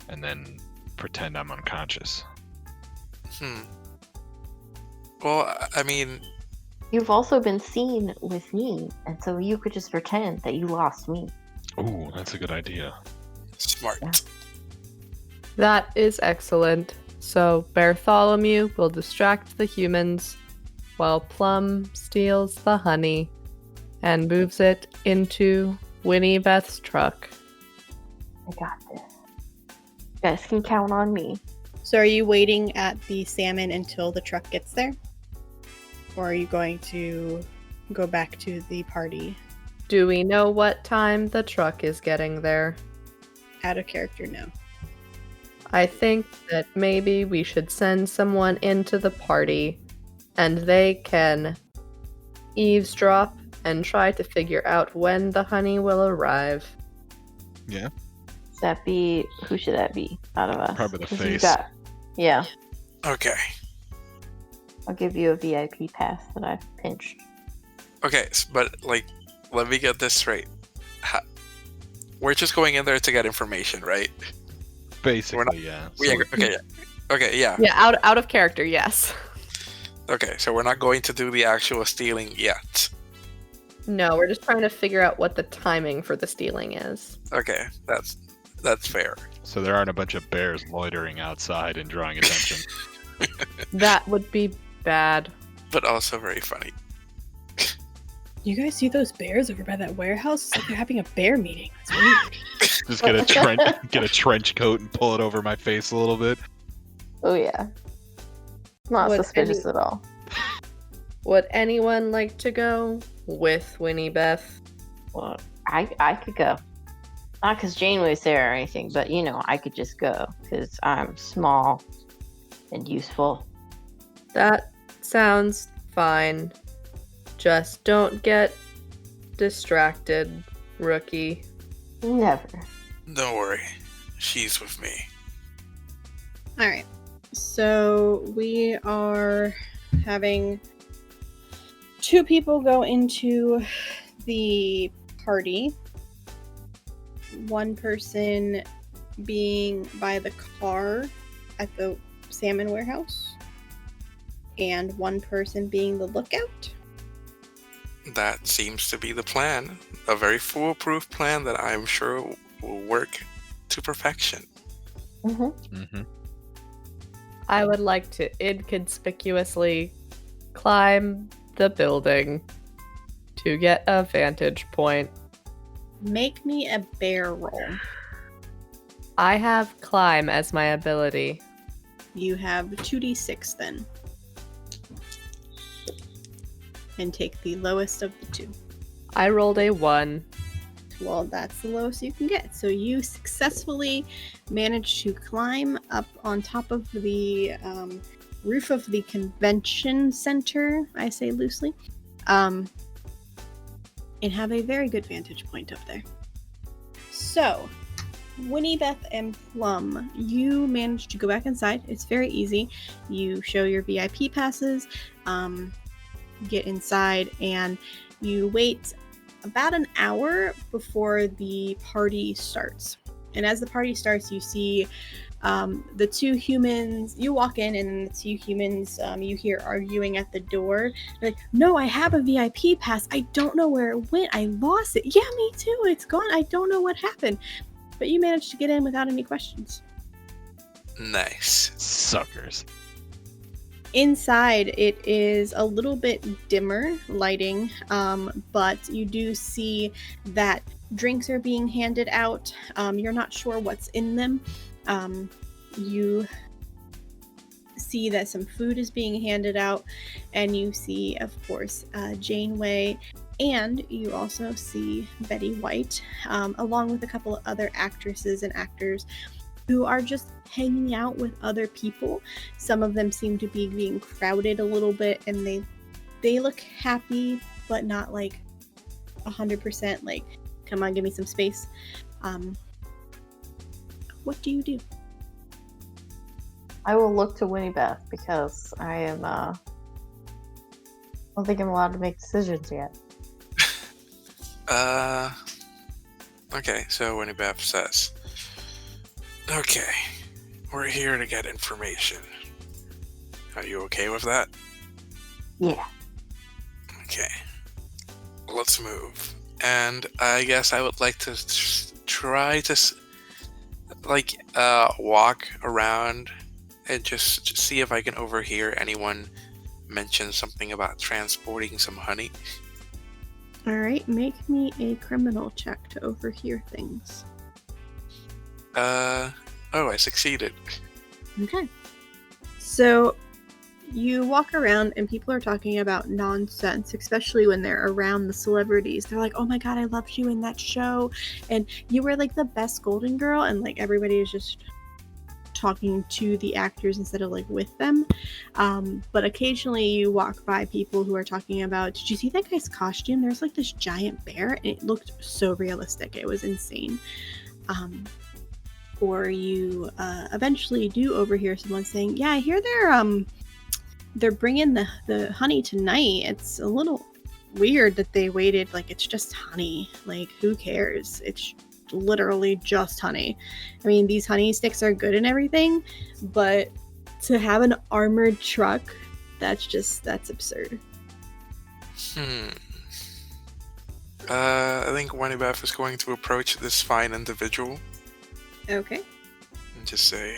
and then pretend I'm unconscious. Well, I mean, You've also been seen with me, and so you could just pretend that you lost me. Ooh, that's a good idea. smart. Yeah. That is excellent. So Beartholomew will distract the humans while Plum steals the honey and moves it into Winniebeth's truck. I got this. You guys can count on me. So are you waiting at the salmon until the truck gets there? Or are you going to go back to the party? Do we know what time the truck is getting there? Out of character, no. I think that maybe we should send someone into the party and they can eavesdrop and try to figure out when the honey will arrive. Yeah. Does that be? Who should that be out of us? Probably the 'Cause you've face. Yeah, Okay. I'll give you a VIP pass that I've pinched. Okay, but like, let me get this straight. We're just going in there to get information, right? Basically, yeah. Okay, yeah. Okay, yeah. Yeah, out of character, yes. Okay, so we're not going to do the actual stealing yet. No, we're just trying to figure out what the timing for the stealing is. Okay, that's fair. So there aren't a bunch of bears loitering outside and drawing attention. That would be bad. But also very funny. You guys see those bears over by that warehouse? It's like they're having a bear meeting. It's weird. Just get a trench coat and pull it over my face a little bit. Oh yeah, not Would suspicious at all. Would anyone like to go with Winniebeth? Well, I could go. Not because Janeway's there or anything, but I could just go because I'm small and useful. That sounds fine. Just don't get distracted, rookie. Never. Don't worry, she's with me. Alright. So we are having 2 people go into the party. One person being by the car at the salmon warehouse. And one person being the lookout. That seems to be the plan. A very foolproof plan that I'm sure will work to perfection. Mm-hmm. I would like to inconspicuously climb the building to get a vantage point. Make me a bear roll. I have climb as my ability. You have 2d6 then. And take the lowest of the 2. I rolled a 1. Well, that's the lowest you can get. So you successfully managed to climb up on top of the roof of the convention center, I say loosely, and have a very good vantage point up there. So, Winniebeth and Plum, you managed to go back inside. It's very easy. You show your VIP passes, get inside, and you wait about an hour before the party starts. And as the party starts, you see the two humans. You walk in, and the two humans you hear arguing at the door. They're like, no, I have a VIP pass. I don't know where it went. I lost it. Yeah, me too. It's gone. I don't know what happened. But you managed to get in without any questions. Nice. Suckers. Inside, it is a little bit dimmer lighting, but you do see that drinks are being handed out. You're not sure what's in them. You see that some food is being handed out, and you see, of course, Janeway, and you also see Betty White, along with a couple of other actresses and actors who are just hanging out with other people. Some of them seem to be being crowded a little bit, and they look happy, but not like 100% like, come on, give me some space. What do you do? I will look to Winniebeth because I am. I don't think I'm allowed to make decisions yet. Okay, so Winniebeth says, okay, we're here to get information. Are you okay with that? Yeah. Okay. Let's move. And I guess I would like to try to walk around and just see if I can overhear anyone mention something about transporting some honey. All right, make me a criminal check to overhear things. I succeeded. Okay. So you walk around and people are talking about nonsense, especially when they're around the celebrities. They're like, oh my god, I loved you in that show, and you were like the best Golden Girl, and like everybody is just talking to the actors instead of like with them. But occasionally you walk by people who are talking about, did you see that guy's costume? There's like this giant bear, and it looked so realistic. It was insane. Or you eventually do overhear someone saying, yeah, I hear they're bringing the honey tonight. It's a little weird that they waited. Like, it's just honey. Like, who cares? It's literally just honey. I mean, these honey sticks are good and everything, but to have an armored truck, that's absurd. I think Winniebeth is going to approach this fine individual Okay. and just say,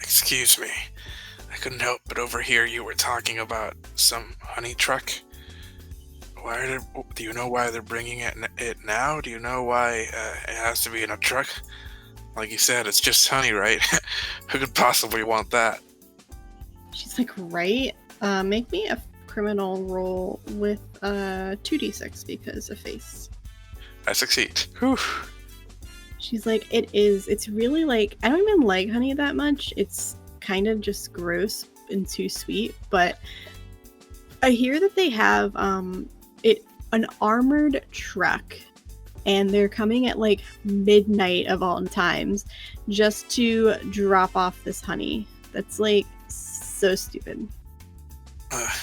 excuse me, I couldn't help but overhear you were talking about some honey truck. Do you know why they're bringing it now? Do you know why it has to be in a truck? Like you said, it's just honey, right? Who could possibly want that? She's like, right? Make me a criminal roll with 2d6 because of face. I succeed. Whew. She's like, it's really like, I don't even like honey that much. It's kind of just gross and too sweet, but I hear that they have an armored truck, and they're coming at like midnight of all times just to drop off this honey. That's like so stupid.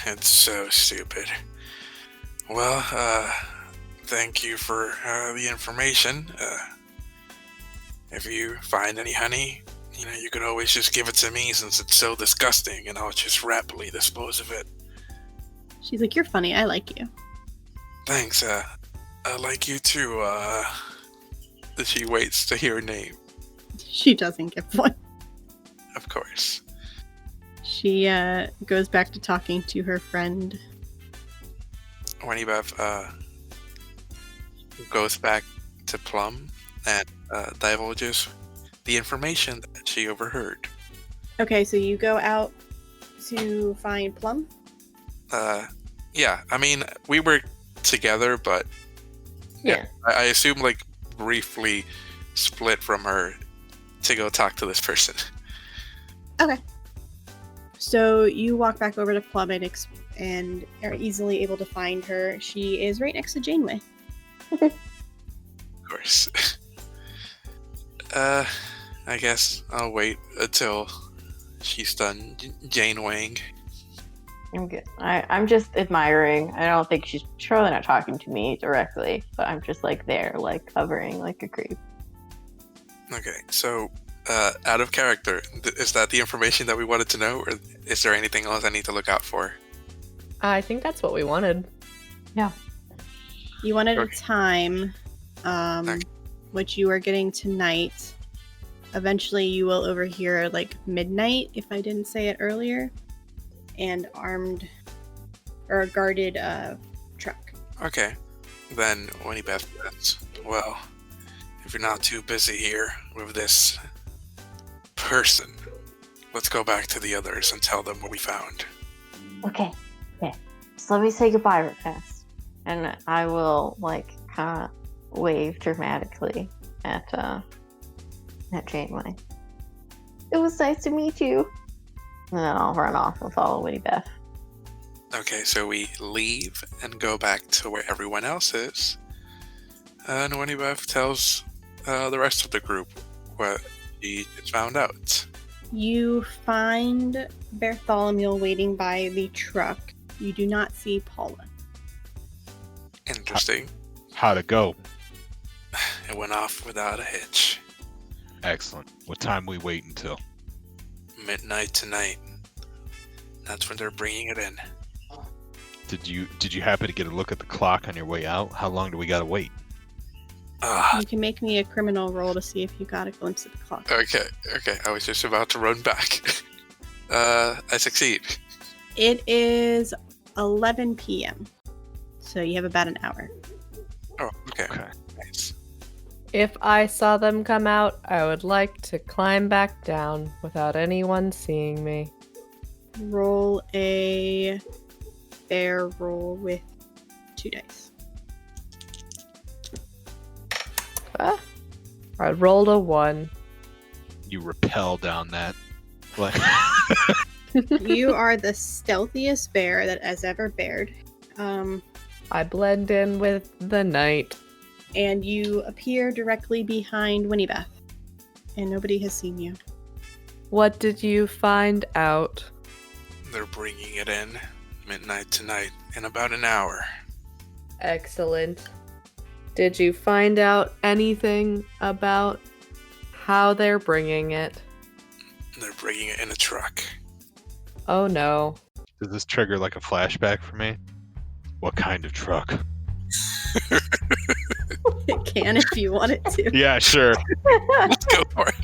It's so stupid. Well, thank you for the information. If you find any honey, you could always just give it to me since it's so disgusting, and I'll just rapidly dispose of it. She's like, you're funny. I like you. Thanks. I like you too. She waits to hear her name. She doesn't give one. Of course. She goes back to talking to her friend. Winniebeth goes back to Plum and divulges the information that she overheard. Okay, so you go out to find Plum? Yeah, I mean, we were together, but Yeah. I assume like briefly split from her to go talk to this person. Okay. So you walk back over to Plum and are easily able to find her. She is right next to Janeway. Of course. I guess I'll wait until she's done Janewaying. I'm good. I'm just admiring. I don't think she's surely not talking to me directly, but I'm just like there, like hovering like a creep. Okay, so out of character, is that the information that we wanted to know, or is there anything else I need to look out for? I think that's what we wanted. Yeah. You wanted a Okay. time, Okay. which you are getting tonight. Eventually, you will overhear like midnight, if I didn't say it earlier, and armed or a guarded truck. Okay, then Winniebeth says, well, if you're not too busy here with this person, let's go back to the others and tell them what we found. Okay. So let me say goodbye real fast. And I will like kind of wave dramatically at Janeway. It was nice to meet you. And then I'll run off and follow Winniebeth. Okay, so we leave and go back to where everyone else is. And Winniebeth tells the rest of the group what he just found out. You find Beartholomew waiting by the truck. You do not see Pawla. Interesting. How'd it go? It went off without a hitch. Excellent. What time we wait until? Midnight tonight. That's when they're bringing it in. Did you happen to get a look at the clock on your way out? How long do we gotta wait? Ah, You can make me a criminal roll to see if you got a glimpse of the clock. okay. I was just about to run back. I succeed. It is 11 p.m. So you have about an hour. Oh, okay. Okay. Nice. If I saw them come out, I would like to climb back down without anyone seeing me. Roll a bear roll with 2 dice. I rolled a 1. You rappel down that. Like You are the stealthiest bear that has ever bared. I blend in with the night. And you appear directly behind Winniebeth. And nobody has seen you. What did you find out? They're bringing it in midnight tonight in about an hour. Excellent. Did you find out anything about how they're bringing it? They're bringing it in a truck. Oh no. Does this trigger like a flashback for me? What kind of truck? It can if you want it to. Yeah, sure. Let's go for it.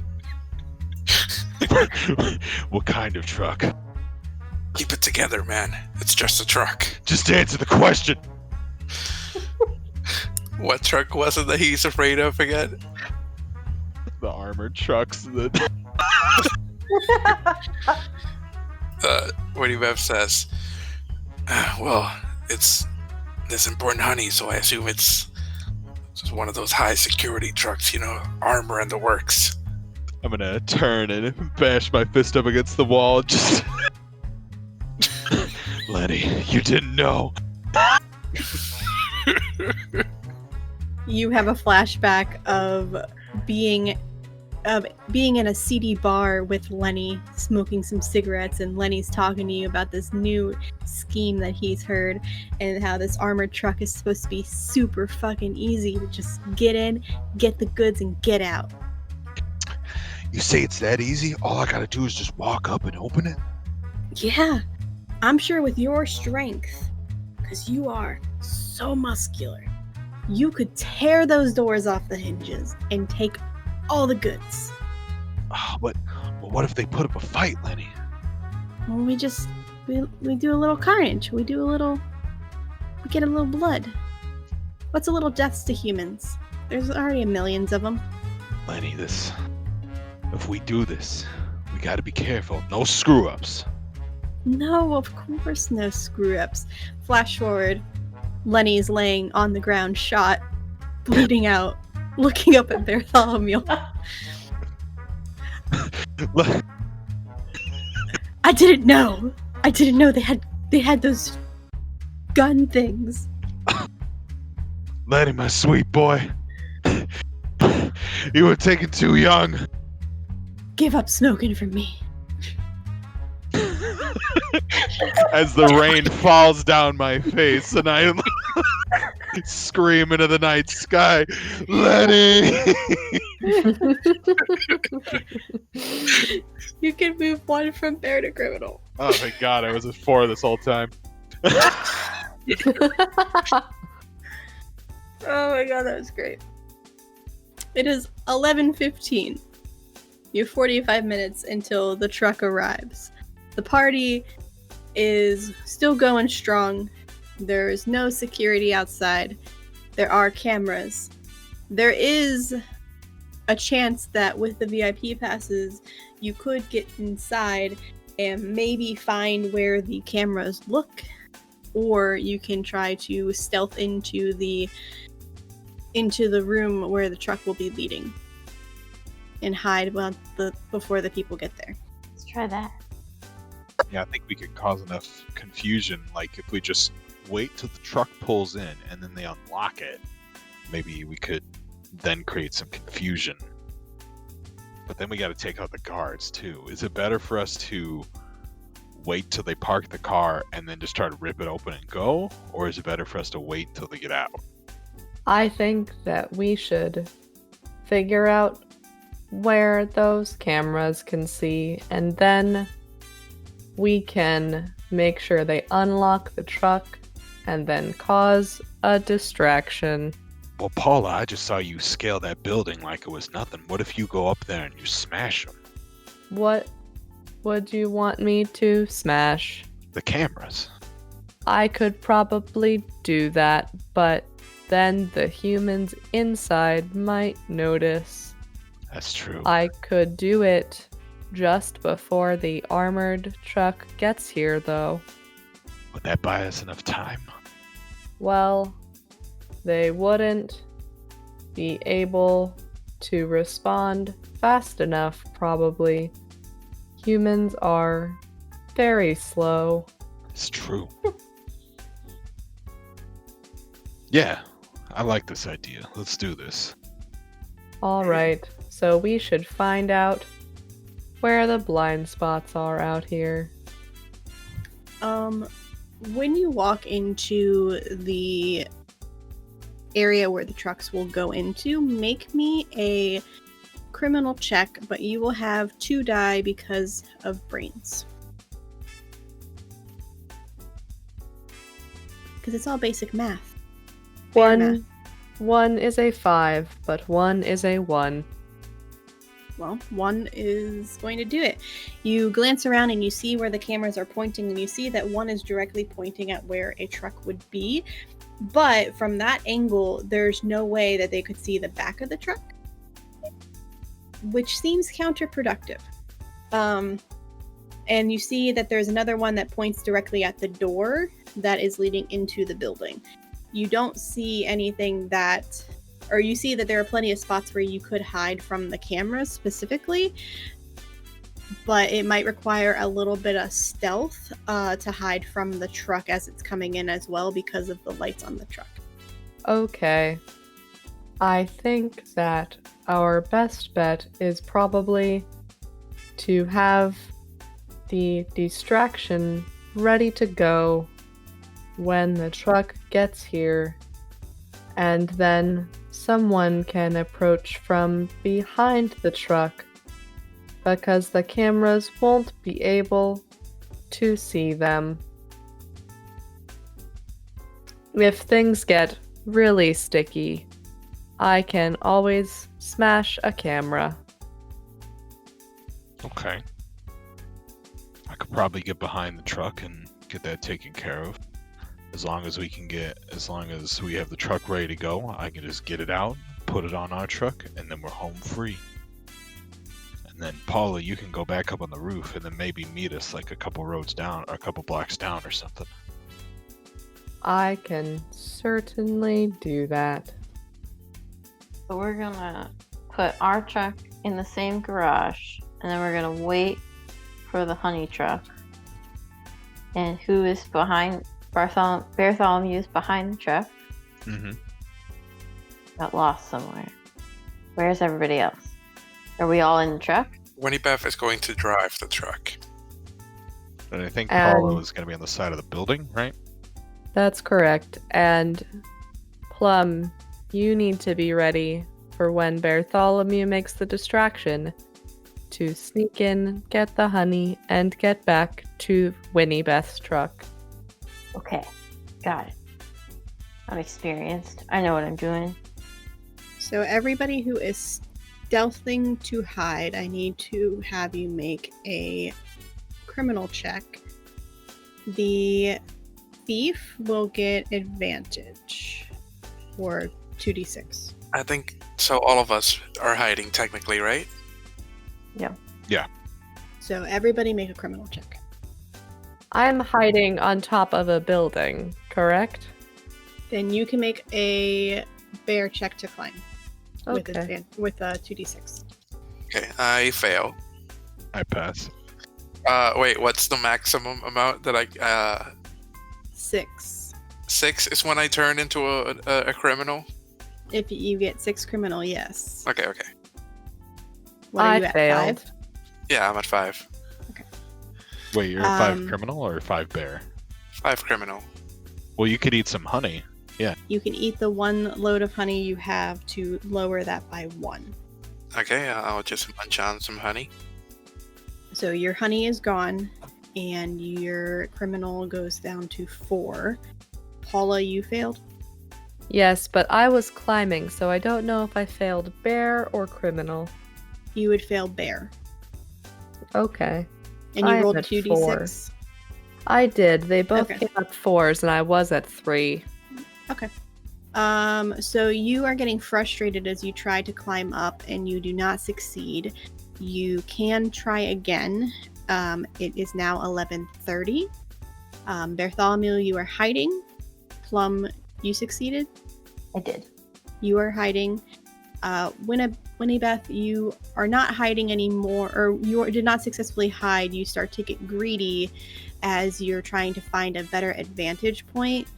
What kind of truck? Keep it together, man. It's just a truck. Just answer the question. What truck was it that he's afraid of again? The armored trucks that Winniebeth says, well, it's this important honey, so I assume it's just one of those high security trucks, armor and the works. I'm gonna turn and bash my fist up against the wall. Just Lenny, you didn't know. You have a flashback of being in a seedy bar with Lenny, smoking some cigarettes, and Lenny's talking to you about this new scheme that he's heard, and how this armored truck is supposed to be super fucking easy to just get in, get the goods, and get out. You say it's that easy? All I gotta do is just walk up and open it? Yeah, I'm sure with your strength, because you are so muscular, you could tear those doors off the hinges and take all the goods. Oh, but what if they put up a fight, Lenny? Well, we do a little carnage. We get a little blood. What's a little deaths to humans? There's already millions of them. Lenny, if we do this, we gotta be careful. No screw-ups. No, of course no screw-ups. Flash forward. Lenny's laying on the ground, shot, bleeding out, looking up at Beartholomew. I didn't know they had those gun things. Lenny, my sweet boy. You were taken too young. Give up smoking for me. as the rain falls down my face, and I scream into the night sky, Lenny! You can move one from bear to criminal. Oh my god, I was at 4 this whole time. Oh my god, that was great. It is 11:15. You have 45 minutes until the truck arrives. The party is still going strong. There is no security outside. There are cameras. There is a chance that with the VIP passes, you could get inside and maybe find where the cameras look, or you can try to stealth into the room where the truck will be leading and hide before the people get there. Let's try that. Yeah, I think we could cause enough confusion, like if we just wait till the truck pulls in and then they unlock it, maybe we could then create some confusion. But then we got to take out the guards too. Is it better for us to wait till they park the car and then just try to rip it open and go? Or is it better for us to wait until they get out? I think that we should figure out where those cameras can see, and then we can make sure they unlock the truck and then cause a distraction. Well, Pawla, I just saw you scale that building like it was nothing. What if you go up there and you smash them? What would you want me to smash? The cameras. I could probably do that, but then the humans inside might notice. That's true. I could do it just before the armored truck gets here, though. Would that buy us enough time? Well, they wouldn't be able to respond fast enough, probably. Humans are very slow. It's true. Yeah, I like this idea. Let's do this. Alright, so we should find out where the blind spots are out here. When you walk into the area where the trucks will go into, make me a criminal check, but you will have 2 die because of brains. Because it's all basic math. Fair math. One is a 5, but 1 is a 1. Well, 1 is going to do it. You glance around and you see where the cameras are pointing, and you see that 1 is directly pointing at where a truck would be. But from that angle, there's no way that they could see the back of the truck, which seems counterproductive. And you see that there's another one that points directly at the door that is leading into the building. You don't see anything that, or you see that there are plenty of spots where you could hide from the cameras specifically, but it might require a little bit of stealth to hide from the truck as it's coming in as well because of the lights on the truck. Okay. I think that our best bet is probably to have the distraction ready to go when the truck gets here, and then someone can approach from behind the truck because the cameras won't be able to see them. If things get really sticky, I can always smash a camera. Okay. I could probably get behind the truck and get that taken care of. As long as we have the truck ready to go, I can just get it out, put it on our truck, and then we're home free. And then Pawla, you can go back up on the roof and then maybe meet us like a couple roads down or a couple blocks down or something. I can certainly do that. So we're gonna put our truck in the same garage, and then we're gonna wait for the honey truck. And who is behind? Beartholomew is behind the truck. Mm-hmm. Got lost somewhere. Where's everybody else? Are we all in the truck? Winniebeth is going to drive the truck. And I think And- Pawla was going to be on the side of the building, right? That's correct. And Plum, you need to be ready for when Beartholomew makes the distraction to sneak in, get the honey, and get back to Winniebeth's truck. Okay, got it. I'm experienced. I know what I'm doing. So everybody who is stealthing to hide, I need to have you make a criminal check. The thief will get advantage for 2d6. I think so. All of us are hiding technically, right? So everybody make a criminal check. I'm hiding on top of a building, correct? Then you can make a bear check to climb Okay. with a 2d6. Okay, I fail. I pass. Wait, what's the maximum amount that I? 6. 6 is when I turn into a criminal. If you get 6 criminal, yes. Okay. What are I you at? failed. 5? Yeah, I'm at 5. Wait, you're at 5 Um, criminal or 5 bear? 5 criminal. Well, you could eat some honey. You can eat the 1 load of honey you have to lower that by 1. Okay, I'll just munch on some honey. So your honey is gone, and your criminal goes down to 4. Paula, you failed? Yes, but I was climbing, so I don't know if I failed bear or criminal. You would fail bear. Okay. And you I'm rolled at 2d6. I did. They both Okay. came up 4s, and I was at 3. So you are getting frustrated as you try to climb up and you do not succeed. You can try again. It is now 11:30. Beartholomew, you are hiding. Plum, you succeeded. I did. You are hiding. Winniebeth, you are not hiding anymore, or you did not successfully hide. You start to get greedy as you're trying to find a better advantage point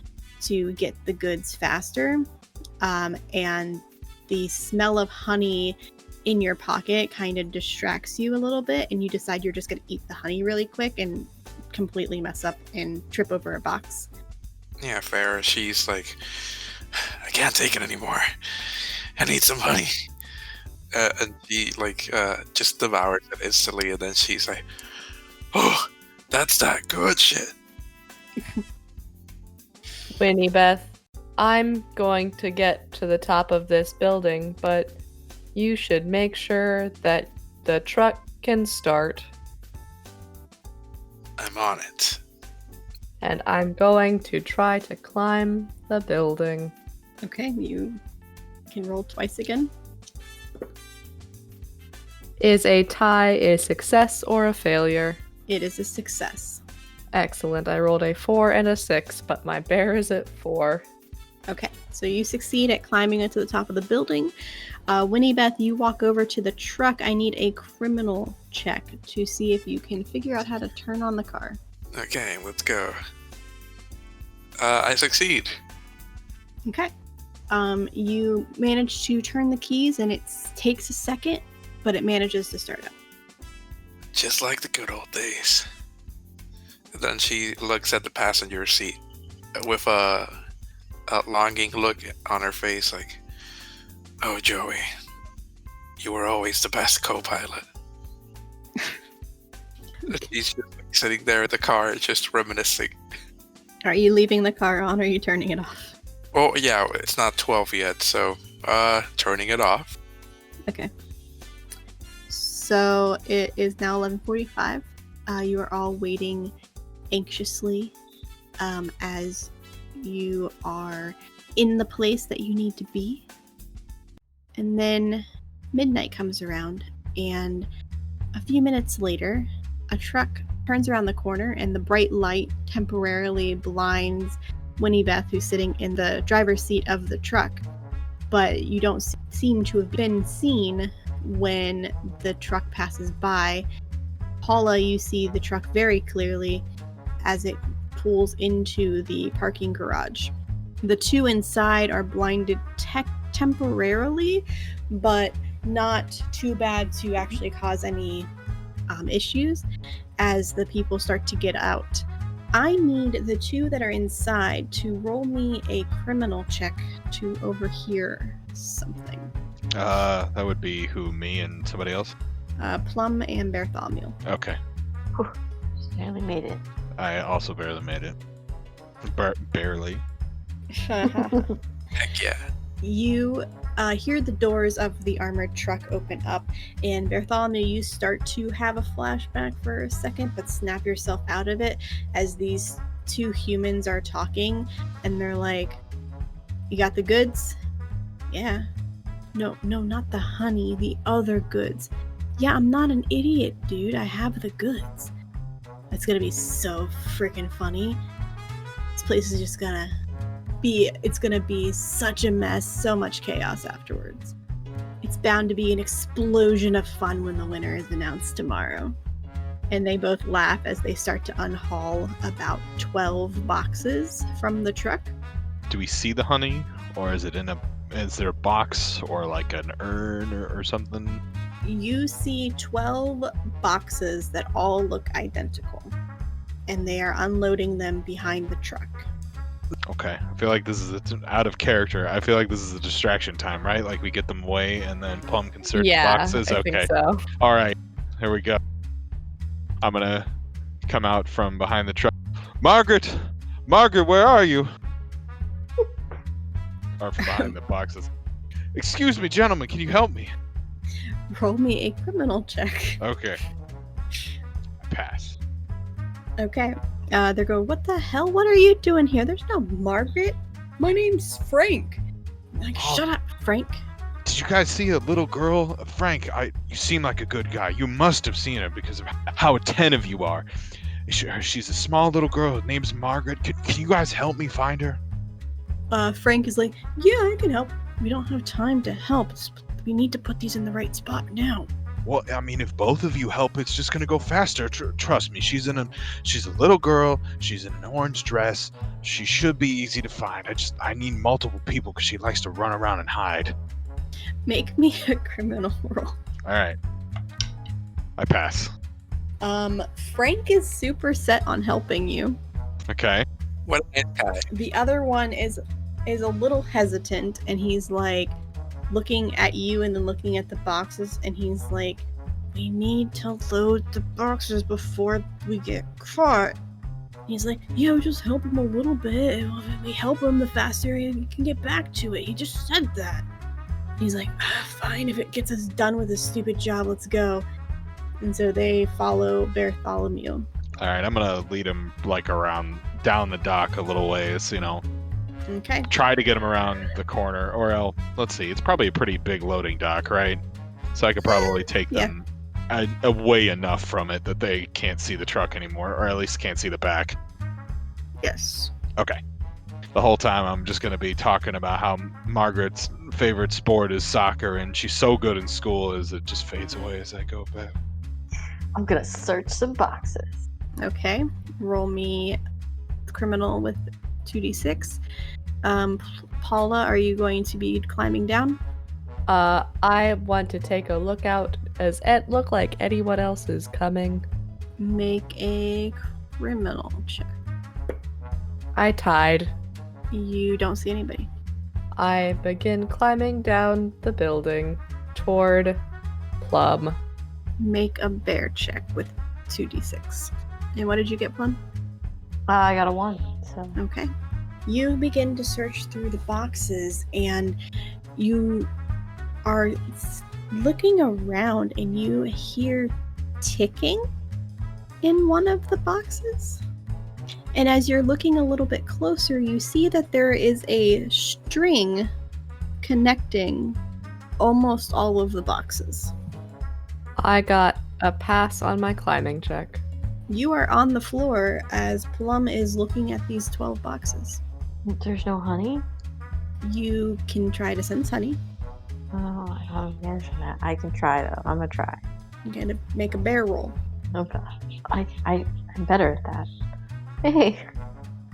to get the goods faster. And the smell of honey in your pocket kind of distracts you a little bit, and you decide you're just going to eat the honey really quick and completely mess up and trip over a box. Yeah, fair. She's like, I can't take it anymore. I need some honey. And she just devours it instantly, and then she's like, oh, that's that good shit. Winniebeth, I'm going to get to the top of this building, but you should make sure that the truck can start. I'm on it. And I'm going to try to climb the building. Okay, you can roll twice again. Is a tie a success or a failure? It is a success. Excellent. I rolled a 4 and a 6, but my bear is at 4. Okay, so you succeed at climbing into the top of the building. Winniebeth, you walk over to the truck. I need a criminal check to see if you can figure out how to turn on the car. Okay, let's go. I succeed. Okay. You manage to turn the keys, and it takes a second, but it manages to start up. Just like the good old days. And then she looks at the passenger seat with a longing look on her face, like, oh, Joey, you were always the best co-pilot. She's just like, sitting there in the car, just reminiscing. Are you leaving the car on, or are you turning it off? Oh, yeah, it's not 12 yet, so, turning it off. Okay. So it is now 11:45. You are all waiting anxiously as you are in the place that you need to be. And then midnight comes around, and a few minutes later, a truck turns around the corner, and the bright light temporarily blinds Winniebeth, who's sitting in the driver's seat of the truck. But you don't seem to have been seen when the truck passes by. Pawla, you see the truck very clearly as it pulls into the parking garage. The two inside are blinded temporarily, but not too bad to actually cause any issues. as the people start to get out. I need the two that are inside to roll me a criminal check to overhear something. That would be who, me and somebody else? Plum and Beartholomew. Okay. Just barely made it. I also barely made it. Barely. Heck yeah. You hear the doors of the armored truck open up, and Beartholomew, you start to have a flashback for a second, but snap yourself out of it as these two humans are talking, and they're like, "You got the goods?" "Yeah." No, not the honey, the other goods." "Yeah, I'm not an idiot, dude. I have the goods." It's gonna be so freaking funny. This place is just gonna be such a mess, so much chaos afterwards. It's bound to be an explosion of fun when the winner is announced tomorrow. And they both laugh as they start to unhaul about 12 boxes from the truck. Do we see the honey, or is there a box or like an urn or something? You see 12 boxes that all look identical, and they are unloading them behind the truck. Okay, I feel like this is out of character. I feel like this is a distraction time, right? Like we get them away and then Plum can search the boxes. I Okay. think so. All right, here we go. I'm gonna come out from behind the truck. Margaret, where are you? Or from behind the boxes. Excuse me, gentlemen, can you help me? Roll me a criminal check. Okay. I pass. Okay. They go, "What the hell? What are you doing here? There's no Margaret. My name's Frank." I'm like, "Shut up, Frank." Did you guys see a little girl? Frank, you seem like a good guy. You must have seen her because of how attentive you are. She's a small little girl. Her name's Margaret. Can you guys help me find her? Frank is like, "Yeah, I can help. We don't have time to help. We need to put these in the right spot now." Well, I mean, if both of you help, it's just gonna go faster. Trust me. She's a little girl. She's in an orange dress. She should be easy to find. I need multiple people because she likes to run around and hide. Make me a criminal roll. All right. I pass. Frank is super set on helping you. Okay. What an guy. The other one is a little hesitant, and he's like looking at you and then looking at the boxes, and he's like, "We need to load the boxes before we get caught." He's like, "Yeah, we just help him a little bit. If we help him, the faster he can get back to it. He just said that." He's like, "Fine, if it gets us done with this stupid job, let's go." And so they follow Beartholomew. All right. I'm gonna lead him like around down the dock a little ways. Okay. Try to get him around the corner, or let's see. It's probably a pretty big loading dock, right? So I could probably take them away enough from it that they can't see the truck anymore, or at least can't see the back. Yes. Okay. The whole time I'm just going to be talking about how Margaret's favorite sport is soccer, and she's so good in school as it just fades away as I go back. I'm gonna search some boxes. Okay. Roll me criminal with 2d6. Pawla, are you going to be climbing down? I want to take a look out. Does it look like anyone else is coming? Make a criminal check. I tied. You don't see anybody. I begin climbing down the building toward Plum. Make a bear check with 2d6. And what did you get, Plum? I got a 1, so. Okay. You begin to search through the boxes, and you are looking around, and you hear ticking in one of the boxes. And as you're looking a little bit closer, you see that there is a string connecting almost all of the boxes. I got a pass on my climbing check. You are on the floor as Plum is looking at these 12 boxes. There's no honey? You can try to sense honey. Oh, I don't know that. I can try though. I'm gonna try. You're gonna make a bear roll. Okay. I'm better at that. Hey,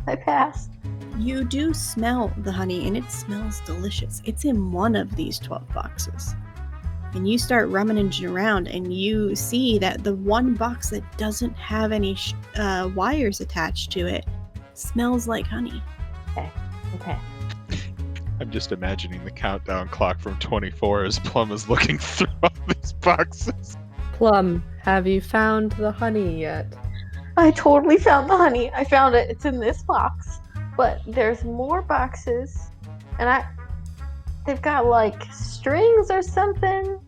I passed. You do smell the honey, and it smells delicious. It's in one of these 12 boxes. and you start rummaging around, and you see that the one box that doesn't have any wires attached to it smells like honey. Okay. I'm just imagining the countdown clock from 24 as Plum is looking through all these boxes. Plum, have you found the honey yet? I totally found the honey. I found it. It's in this box. But there's more boxes, and they've got like strings or something.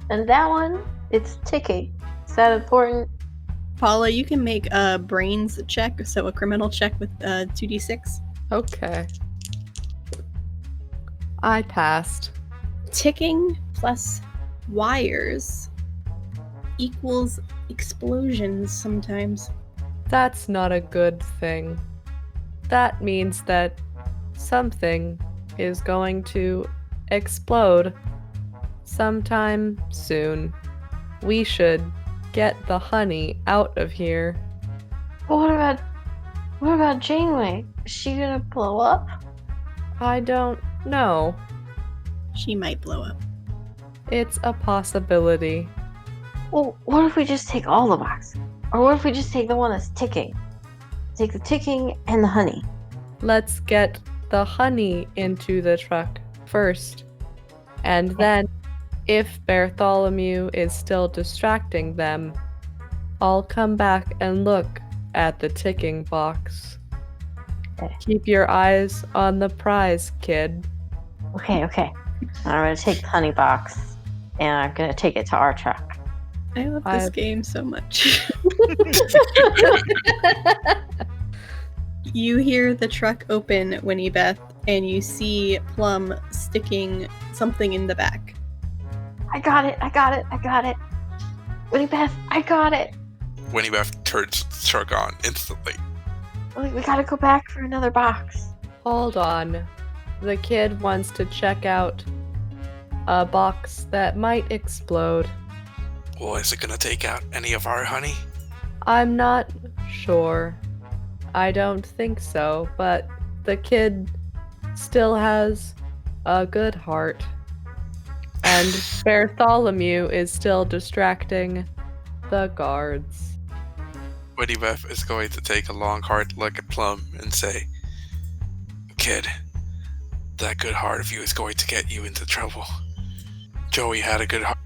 And that one, it's ticking. Is that important? Pawla, you can make a brains check, so a criminal check with 2d6. Okay. I passed. Ticking plus wires equals explosions sometimes. That's not a good thing. That means that something is going to explode sometime soon. We should get the honey out of here. But what about Janeway? Is she gonna blow up? I don't know. She might blow up. It's a possibility. Well, what if we just take all the boxes? Or what if we just take the one that's ticking? Take the ticking and the honey. Let's get the honey into the truck first. And then, if Beartholomew is still distracting them, I'll come back and look at the ticking box. Okay. Keep your eyes on the prize, kid. Okay. I'm gonna take the honey box and I'm gonna take it to our truck. I love this game so much. You hear the truck open, Winniebeth, and you see Plum sticking something in the back. I got it. Winniebeth, I got it. Winniebeth turns the truck on instantly. We gotta go back for another box. Hold on. The kid wants to check out a box that might explode. Well, is it gonna take out any of our honey? I'm not sure. I don't think so, but the kid still has a good heart. And Beartholomew is still distracting the guards. Winniebeth is going to take a long, hard look at Plum and say, "Kid, that good heart of you is going to get you into trouble. Joey had a good heart.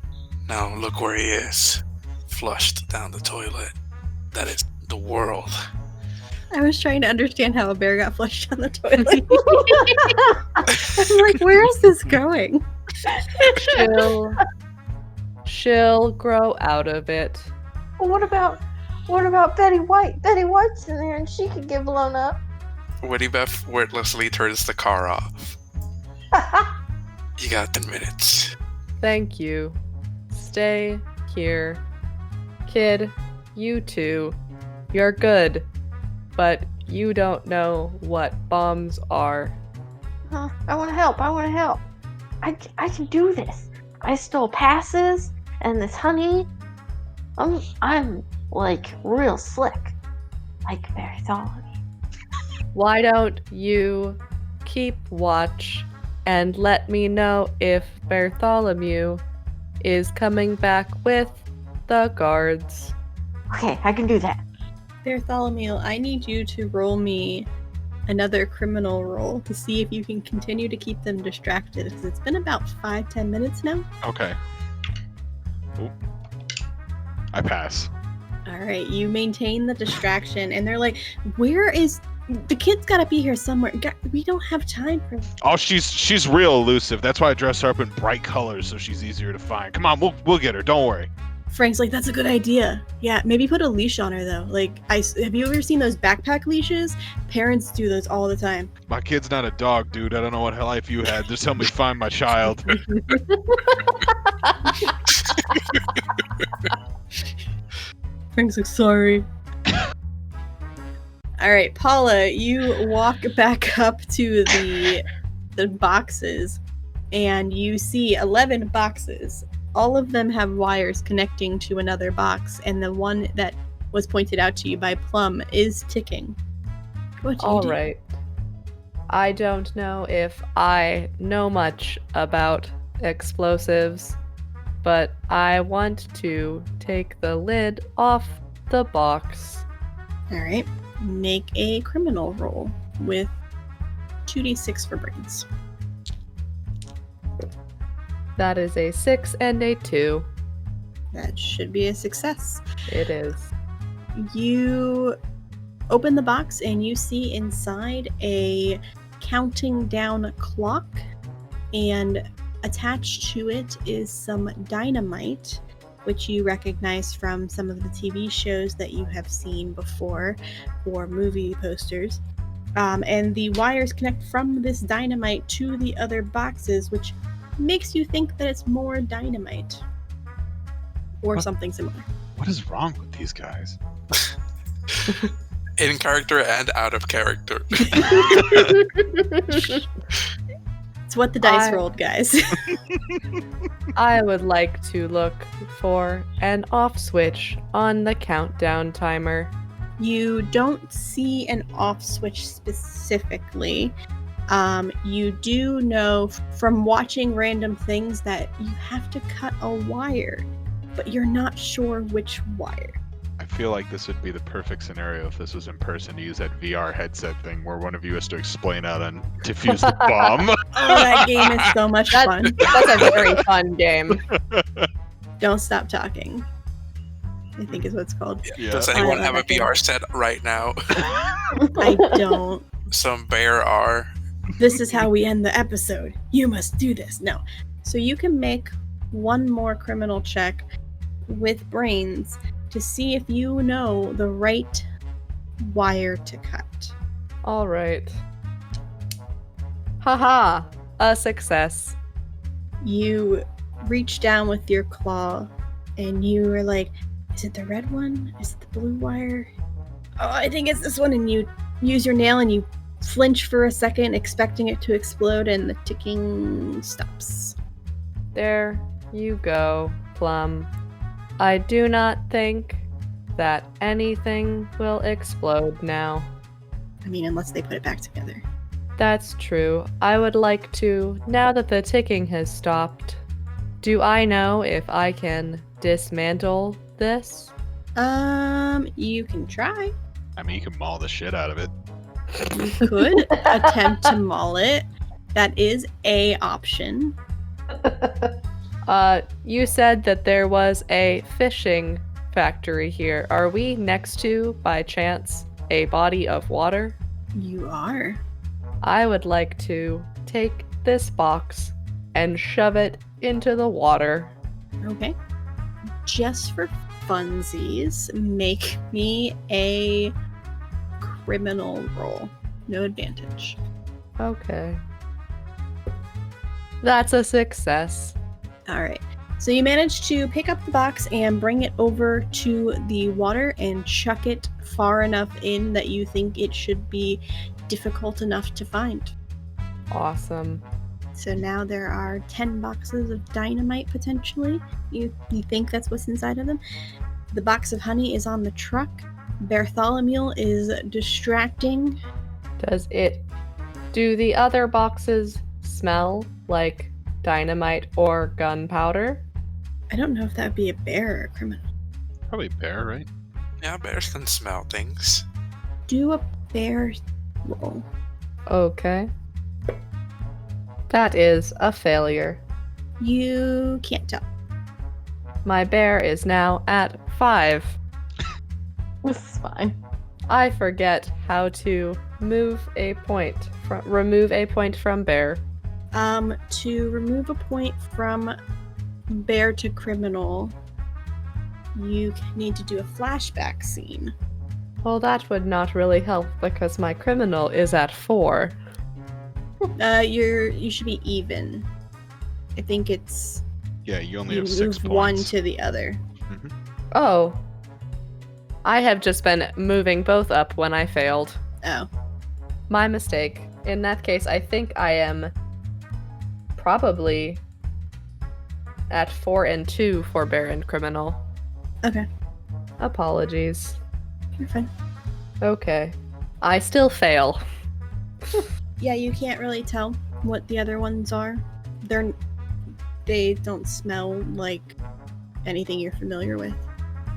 Now look where he is. Flushed down the toilet. That is the world." I was trying to understand how a bear got flushed down the toilet. I'm like, where is this going? She'll grow out of it. Well, what about Betty White? Betty White's in there and she could get blown up. Winniebeth wordlessly turns the car off. You got 10 minutes. Thank you. Stay here. Kid, you two. You're good. But you don't know what bombs are. I want to help. I can do this. I stole passes and this honey. I'm like real slick, like Beartholomew. Why don't you keep watch and let me know if Beartholomew is coming back with the guards? Okay, I can do that. Beartholomew, I need you to roll me another criminal roll to see if you can continue to keep them distracted, because it's been about 5-10 minutes now. Okay. Oop. I pass. Alright, you maintain the distraction, and they're like, where is... The kid's gotta be here somewhere. We don't have time for this. Oh, she's real elusive. That's why I dress her up in bright colors so she's easier to find. Come on, we'll get her. Don't worry. Frank's like, that's a good idea. Yeah, maybe put a leash on her, though. Like, have you ever seen those backpack leashes? Parents do those all the time. My kid's not a dog, dude. I don't know what life you had. Just help me find my child. Frank's like, sorry. Alright, Pawla, you walk back up to the boxes, and you see 11 boxes. All of them have wires connecting to another box, and the one that was pointed out to you by Plum is ticking. What do you do? Alright. I don't know if I know much about explosives, but I want to take the lid off the box. All right. Make a criminal roll with 2d6 for brains. That is a 6 and a 2. That should be a success. It is. You open the box and you see inside a counting down clock, and attached to it is some dynamite, which you recognize from some of the TV shows that you have seen before or movie posters. And the wires connect from this dynamite to the other boxes, which makes you think that it's more dynamite or something similar. What is wrong with these guys? In character and out of character. It's what the dice rolled, guys. I would like to look for an off switch on the countdown timer. You don't see an off switch specifically. You do know from watching random things that you have to cut a wire, but you're not sure which wire. I feel like this would be the perfect scenario if this was in person to use that VR headset thing where one of you has to explain how to defuse the bomb. Oh, that game is so much fun. That's a very fun game. Don't Stop Talking, I think is what it's called. Yeah. Does anyone I have a love that VR set right now? I don't. Some bear are. This is how we end the episode. You must do this. No. So you can make one more criminal check with brains to see if you know the right wire to cut. All right. Haha, a success. You reach down with your claw and you are like, is it the red one? Is it the blue wire? Oh, I think it's this one. And you use your nail and you flinch for a second, expecting it to explode, and the ticking stops. There you go, Plum. I do not think that anything will explode now. I mean, unless they put it back together. That's true. I would like to, now that the ticking has stopped, do I know if I can dismantle this? You can try. I mean, you can maul the shit out of it. You could attempt to maul it. That is a option. You said that there was a fishing factory here. Are we next to, by chance, a body of water? You are. I would like to take this box and shove it into the water. Okay. Just for funsies, make me a criminal roll. No advantage. Okay. That's a success. All right. So you manage to pick up the box and bring it over to the water and chuck it far enough in that you think it should be difficult enough to find. Awesome. So now there are 10 boxes of dynamite potentially. You think that's what's inside of them. The box of honey is on the truck. Beartholomew is distracting. Do the other boxes smell like dynamite or gunpowder? I don't know if that would be a bear or a criminal. Probably bear, right? Yeah, bears can smell things. Do a bear roll. Okay. That is a failure. You can't tell. My bear is now at 5. This is fine. I forget how to remove a point from bear. To remove a point from bear to criminal, you need to do a flashback scene. Well, that would not really help because my criminal is at 4. You should be even. I think it's Yeah, you only you have move 6 one points. to the other. Mhm. Oh. I have just been moving both up when I failed. Oh, My mistake. In that case, I think I am probably at 4 and 2 for bear and criminal. okay. Apologies. You're fine. Okay. I still fail. Yeah, you can't really tell what the other ones are. they don't smell like anything you're familiar with.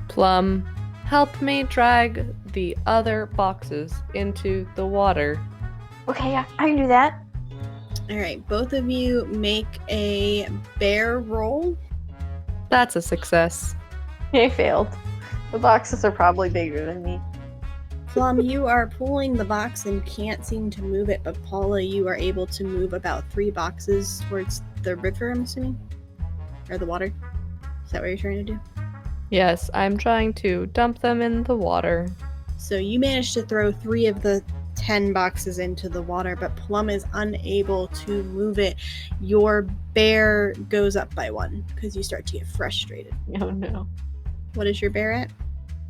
Plum, help me drag the other boxes into the water. Okay, yeah, I can do that. All right, both of you make a bear roll. That's a success. I failed. The boxes are probably bigger than me. Plum, you are pulling the box and can't seem to move it, but Pawla, you are able to move about 3 boxes towards the river, I'm assuming? Or the water? Is that what you're trying to do? Yes, I'm trying to dump them in the water. So you managed to throw 3 of the 10 boxes into the water, but Plum is unable to move it. Your bear goes up by 1 because you start to get frustrated. Oh no. What is your bear at?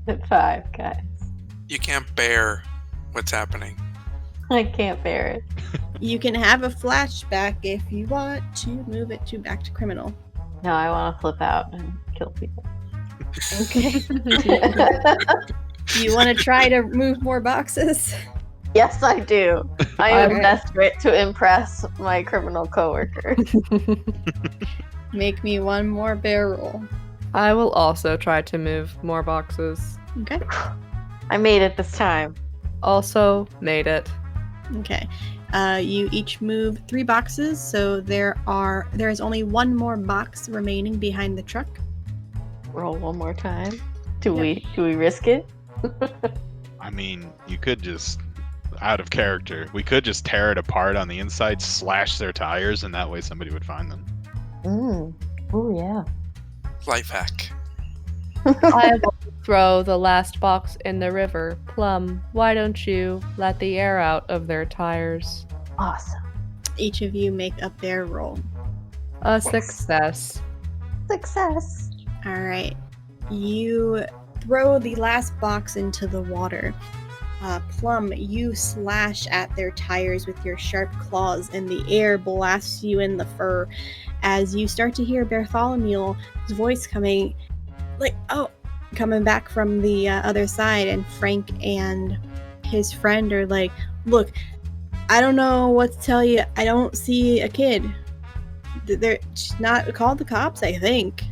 At 5, guys. You can't bear what's happening. I can't bear it. You can have a flashback if you want to move it to back to criminal. No, I want to flip out and kill people. Okay. You want to try to move more boxes? Yes, I do. I am Alright. desperate to impress my criminal coworkers. Make me 1 more bear roll. I will also try to move more boxes. Okay. I made it this time. Also made it. Okay. You each move 3 boxes, so there is only 1 more box remaining behind the truck. Roll one more time. Do we risk it? I mean, you could just, out of character, we could just tear it apart on the inside, slash their tires, and that way somebody would find them. Oh yeah. Life hack. I will throw the last box in the river. Plum, why don't you let the air out of their tires? Awesome. Each of you make a bear roll. A success. Success. All right. You throw the last box into the water. Plum, you slash at their tires with your sharp claws, and the air blasts you in the fur as you start to hear Beartholomew's voice coming back from the other side, and Frank and his friend are like, look, I don't know what to tell you. I don't see a kid. They're not called the cops, I think.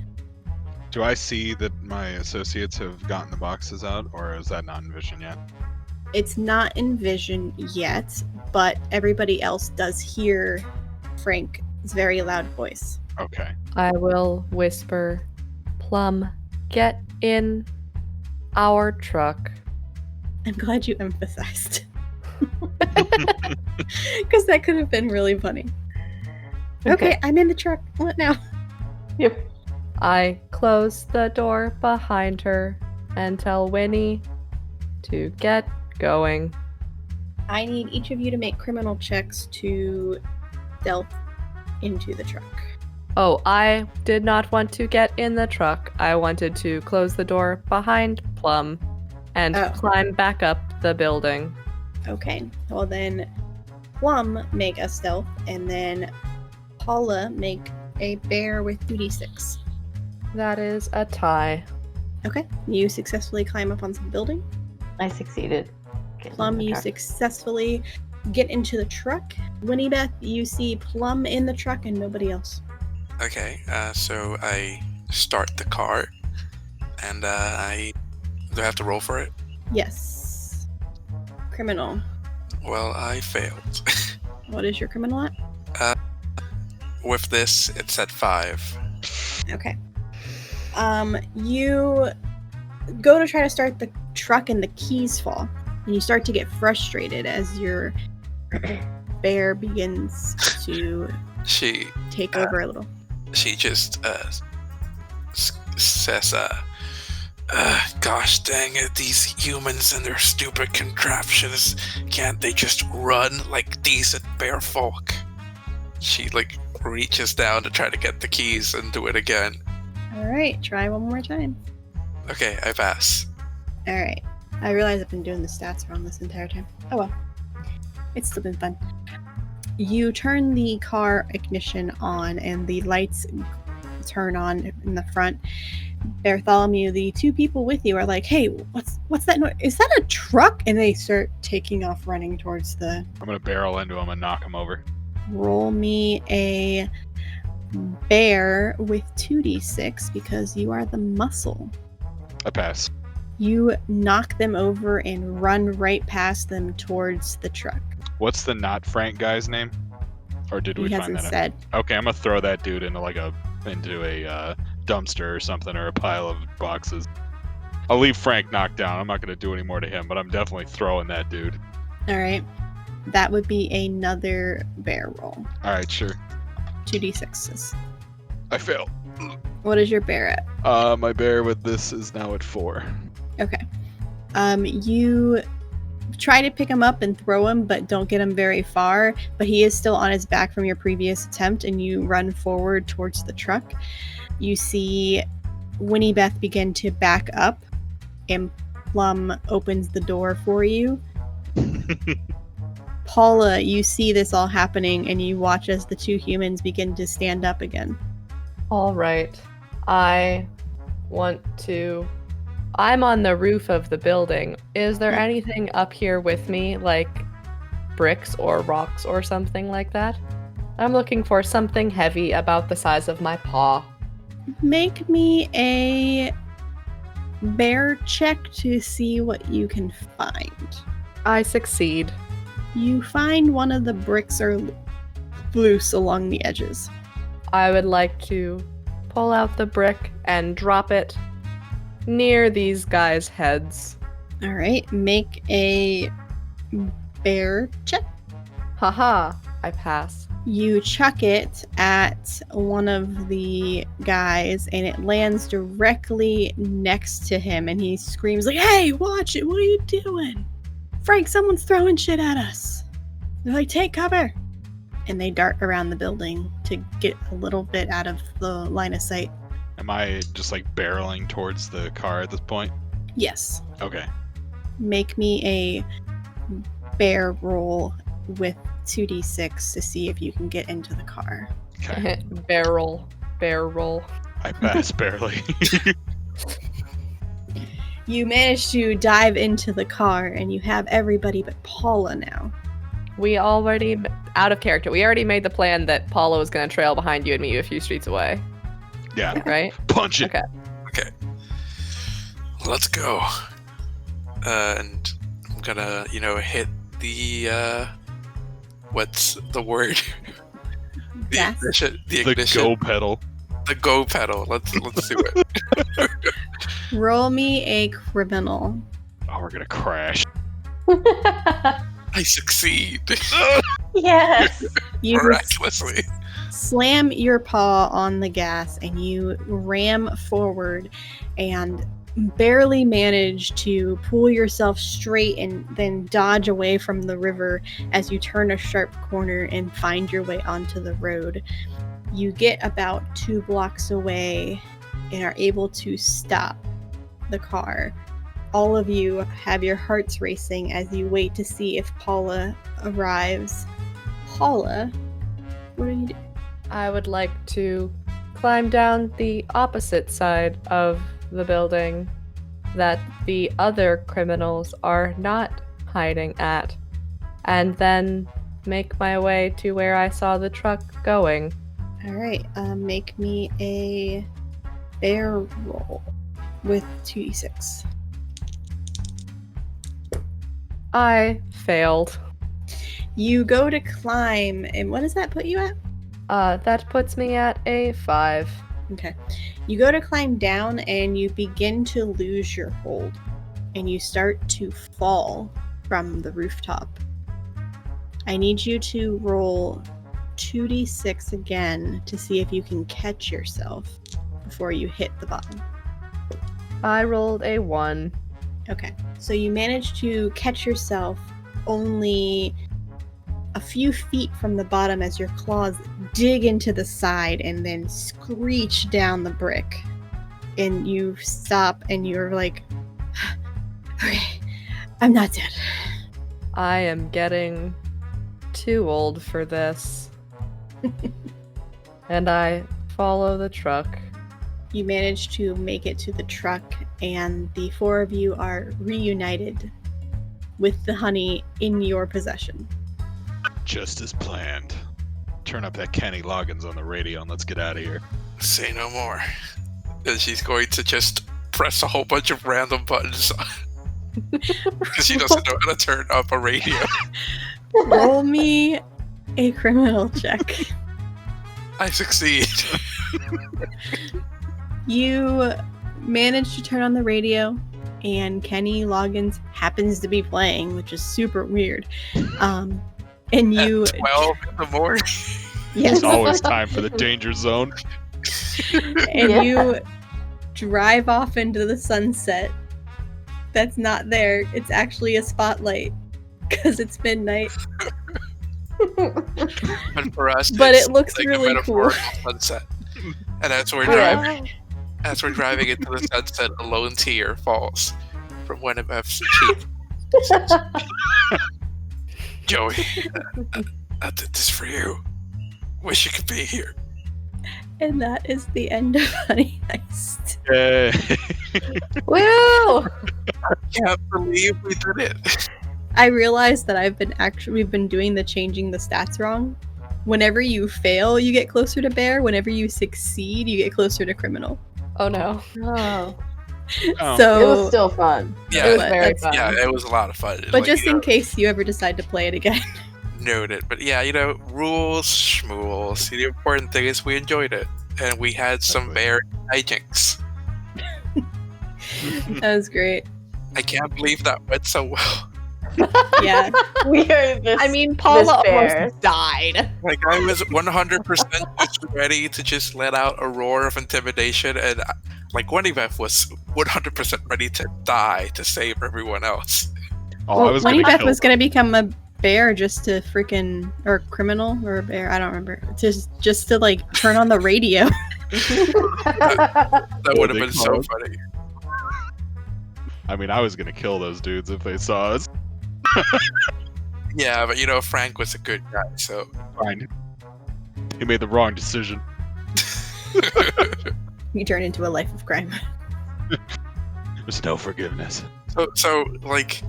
Do I see that my associates have gotten the boxes out, or is that not in vision yet? It's not in vision yet, but everybody else does hear Frank's very loud voice. Okay. I will whisper, Plum, get in our truck. I'm glad you emphasized. Because that could have been really funny. Okay, I'm in the truck. What now? Yep. I close the door behind her and tell Winnie to get going. I need each of you to make criminal checks to stealth into the truck. Oh, I did not want to get in the truck. I wanted to close the door behind Plum and climb back up the building. Okay, well then Plum make a stealth, and then Pawla make a bear with 2d6. That is a tie. Okay, you successfully climb up on some building. I succeeded. Getting in Plum, the you truck. successfully get into the truck. Winniebeth, you see Plum in the truck and nobody else. Okay, so I start the car, and do I have to roll for it? Yes. Criminal. Well, I failed. What is your criminal at? With this, it's at 5. Okay. You go to try to start the truck and the keys fall. And you start to get frustrated as your bear begins to She take over a little. she just says, gosh dang it, these humans and their stupid contraptions, can't they just run like decent bear folk? She reaches down to try to get the keys and do it again. Alright, try one more time. Okay, I pass. Alright. I realize I've been doing the stats wrong this entire time. Oh well. It's still been fun. You turn the car ignition on and the lights turn on in the front. Beartholomew, the 2 people with you are like, hey, what's that noise? Is that a truck? And they start taking off running towards the... I'm gonna barrel into him and knock him over. Roll me a bear with 2d6 because you are the muscle. I pass. You knock them over and run right past them towards the truck. What's the not Frank guy's name? Or did we He find hasn't that out? said. Okay, I'm gonna throw that dude into a dumpster or something, or a pile of boxes. I'll leave Frank knocked down. I'm not gonna do any more to him, but I'm definitely throwing that dude. All right. That would be another bear roll. All right, sure. 2d6s. I fail. What is your bear at? My bear with this is now at 4. Okay. You try to pick him up and throw him, but don't get him very far. But he is still on his back from your previous attempt, and you run forward towards the truck. You see Winniebeth begin to back up, and Plum opens the door for you. Pawla, you see this all happening, and you watch as the two humans begin to stand up again. All right. I'm on the roof of the building. Is there anything up here with me, like bricks or rocks or something like that? I'm looking for something heavy about the size of my paw. Make me a bear check to see what you can find. I succeed. You find one of the bricks are loose along the edges. I would like to pull out the brick and drop it near these guys' heads. All right, make a bear check. Haha, I pass. You chuck it at one of the guys, and it lands directly next to him, and he screams like, "Hey, watch it! What are you doing? Frank, someone's throwing shit at us!" They're like, "Take cover!" And they dart around the building to get a little bit out of the line of sight. Am I just barreling towards the car at this point? Yes. Okay. Make me a bear roll with 2d6 to see if you can get into the car. Okay. Bear roll. I pass barely. You manage to dive into the car, and you have everybody but Pawla now. We already, out of character, we already made the plan that Pawla was going to trail behind you and meet you a few streets away. Yeah. Right? Punch it. Okay. Let's go. And I'm gonna, hit the, what's the word? The Gas? ignition. The The ignition. go pedal. The go pedal. Let's do it. Roll me a criminal. Oh, we're gonna crash. I succeed. Yes. You Miraculously. slam your paw on the gas, and you ram forward and barely manage to pull yourself straight and then dodge away from the river as you turn a sharp corner and find your way onto the road. You get about 2 blocks away and are able to stop the car. All of you have your hearts racing as you wait to see if Pawla arrives. Pawla, what are you doing? I would like to climb down the opposite side of the building that the other criminals are not hiding at, and then make my way to where I saw the truck going. All right, make me a bear roll with 2d6. I failed. You go to climb, and what does that put you at? That puts me at a 5. Okay. You go to climb down, and you begin to lose your hold, and you start to fall from the rooftop. I need you to roll 2d6 again to see if you can catch yourself before you hit the bottom. I rolled a 1. Okay, so you manage to catch yourself only a few feet from the bottom as your claws dig into the side and then screech down the brick. And you stop and you're like, okay, I'm not dead. I am getting too old for this. And I follow the truck. You manage to make it to the truck, and the 4 of you are reunited with the honey in your possession. Just as planned. turn up that Kenny Loggins on the radio and let's get out of here. Say no more. And she's going to just press a whole bunch of random buttons because she doesn't know how to turn up a radio. Roll me a criminal check. I succeed. You manage to turn on the radio, and Kenny Loggins happens to be playing, which is super weird. And you At 12 in the morning. yes, It's always time for the danger zone. and you drive off into the sunset. That's not there. It's actually a spotlight because it's midnight. And for us, But it's it looks like really a cool. metaphorical sunset. And as we're Yeah. driving, into the sunset, a lone tear falls from Winniebeth's cheek. Joey, I did this for you. Wish you could be here. And that is the end of Honey Heist. Yay. Woo! Can't believe we did it. I realized that we've been doing the changing the stats wrong. Whenever you fail, you get closer to bear. Whenever you succeed, you get closer to criminal. Oh no. Oh, Oh. So, it was still fun. Yeah, It was but very that's- fun. yeah, it was a lot of fun. but just in case you ever decide to play it again. Noted. But yeah, rules, schmools. The important thing is we enjoyed it. And we had some bear hijinks. That was great. I can't believe that went so well. Yeah. We are this. I mean, Pawla bear. almost died. Like, I was 100% just ready to just let out a roar of intimidation. And, like, Winniebeth was 100% ready to die to save everyone else. Oh, I was gonna Winniebeth kill was going to become a bear just to freaking, or criminal, or a bear, I don't remember. Just to, like, turn on the radio. That would have been so called. funny. I mean, I was gonna kill those dudes if they saw us. Yeah, but Frank was a good guy, so. Fine. He made the wrong decision. You turn into a life of crime. There's no forgiveness. So, like,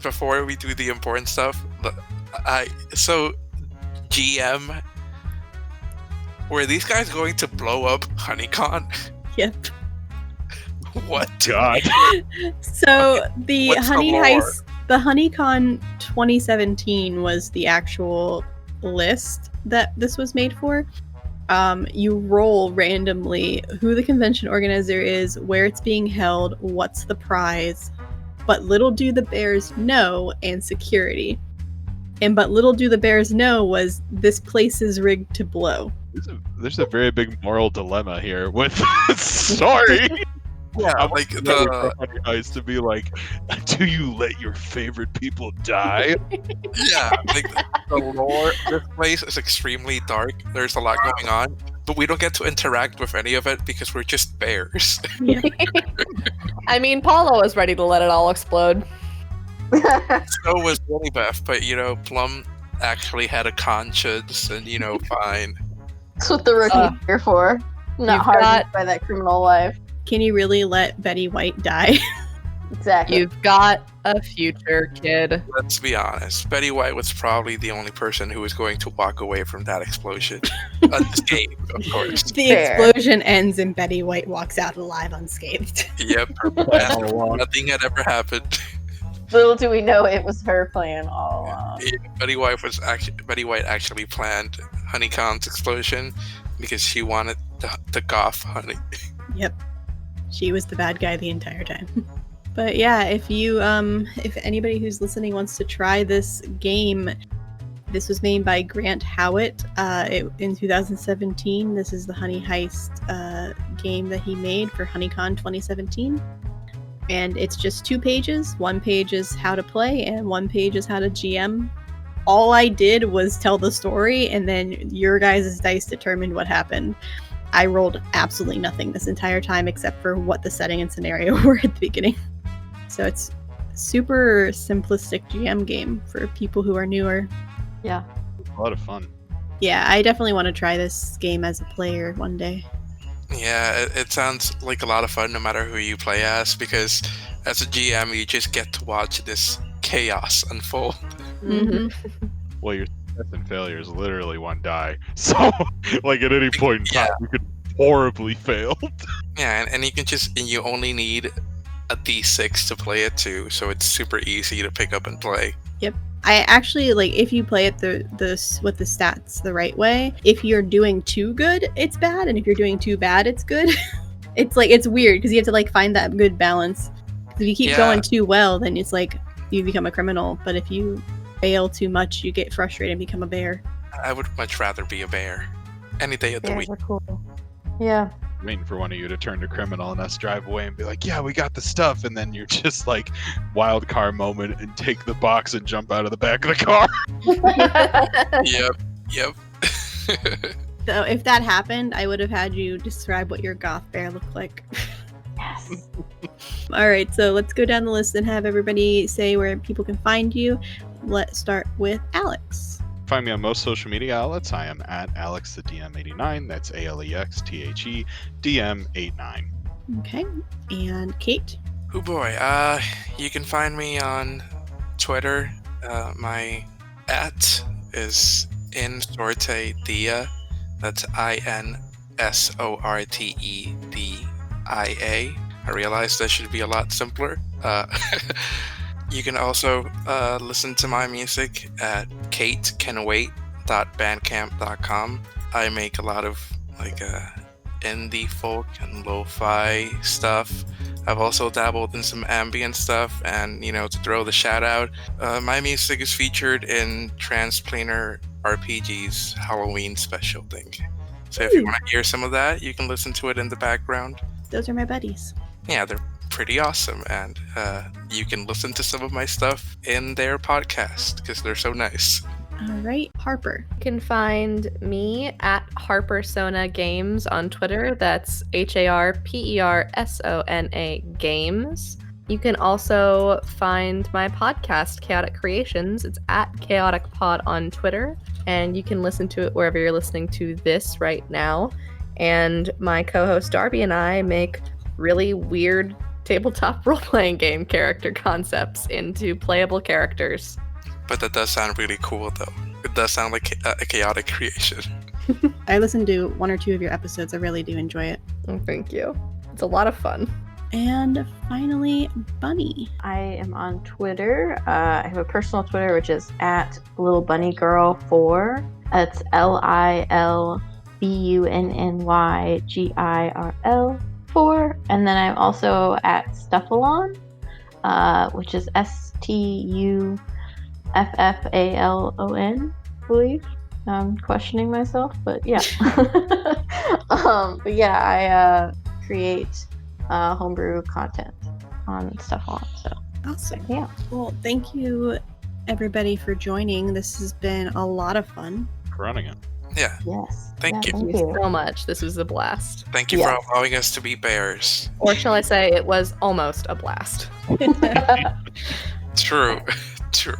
before we do the important stuff, GM, were these guys going to blow up Honeycon? Yep. What? God. So the What's the Honey lore? Heist, the Honeycon 2017 was the actual list that this was made for. You roll randomly who the convention organizer is, where it's being held, what's the prize, but little do the bears know, and security. And but little do the bears know was this place is rigged to blow. There's a very big moral dilemma here with sorry. Yeah, I like would never for Honey Heist to be like, do you let your favorite people die? like the lore. This place is extremely dark. There's a lot going on, but we don't get to interact with any of it because we're just bears. I mean, Pawla was ready to let it all explode. So was Winniebeth, but Plum actually had a conscience, and fine. That's what the rookie's here for. Not You've hardened got- by that criminal life. Can you really let Betty White die? Exactly. You've got a future, kid. Let's be honest. Betty White was probably the only person who was going to walk away from that explosion unscathed, of course. The Fair. explosion ends and Betty White walks out alive unscathed. Yep, her plan. Nothing had ever happened. Little do we know it was her plan all along. Betty White actually planned Honeycon's explosion because she wanted to goff Honey. Yep. She was the bad guy the entire time. But yeah, if anybody who's listening wants to try this game, this was made by Grant Howitt in 2017. This is the Honey Heist game that he made for Honeycon 2017. And it's just 2 pages. 1 page is how to play, and 1 page is how to GM. All I did was tell the story, and then your guys' dice determined what happened. I rolled absolutely nothing this entire time except for what the setting and scenario were at the beginning. So it's super simplistic GM game for people who are newer. Yeah. A lot of fun. Yeah, I definitely want to try this game as a player one day. Yeah, it sounds like a lot of fun no matter who you play as, because as a GM, you just get to watch this chaos unfold. Mm-hmm. Well, success and failure is literally 1 die. So, like at any point in time, you could horribly fail. Yeah, and you only need a D6 to play it too, so it's super easy to pick up and play. I actually like if you play it with the stats the right way. If you're doing too good, it's bad, and if you're doing too bad, it's good. It's weird because you have to like find that good balance. If you keep going too well, then it's like you become a criminal. But if you fail too much, you get frustrated and become a bear. I would much rather be a bear any day of the week. Bears are cool. Yeah. Waiting for one of you to turn to criminal and us drive away and be like, yeah, we got the stuff, and then you're just like wild car moment and take the box and jump out of the back of the car. Yep. So if that happened, I would have had you describe what your goth bear looked like. Yes. All right, so let's go down the list and have everybody say where people can find you. Let's start with Alex. Find me on most social media outlets. I am at AlexTheDM89. That's AlexTheDM89. Okay, and Kate. Oh boy, you can find me on Twitter. My @ is InSorteDia. That's INSORTEDIA. I realized that should be a lot simpler. You can also listen to my music at katecanwait.bandcamp.com. I make a lot of like indie folk and lo-fi stuff. I've also dabbled in some ambient stuff, and to throw the shout out, my music is featured in Transplanar RPG's Halloween special thing. So if you want to hear some of that, you can listen to it in the background. Those are my buddies. Yeah, they're pretty awesome, and you can listen to some of my stuff in their podcast because they're so nice. All right, Harper. You can find me at Harpersona Games on Twitter. That's HARPERSONA Games. You can also find my podcast, Chaotic Creations. It's at Chaotic Pod on Twitter, and you can listen to it wherever you're listening to this right now. And my co-host Darby and I make really weird tabletop role-playing game character concepts into playable characters. But that does sound really cool, though. It does sound like a chaotic creation. I listened to 1 or 2 of your episodes. I really do enjoy it. Oh, thank you. It's a lot of fun. And finally, Bunny. I am on Twitter. I have a personal Twitter, which is at LilBunnyGirl4. That's LilBunnyGirl 4. And then I'm also at Stuffalon, which is STUFFALON, I believe. I'm questioning myself, but yeah. But yeah, I create homebrew content on Stuffalon. So Awesome. yeah. Well, thank you, everybody, for joining. This has been a lot of fun. For running it. Yeah. Yes. Thank you. Thank you so much. This was a blast. Thank you for allowing us to be bears. Or shall I say, it was almost a blast. True. True.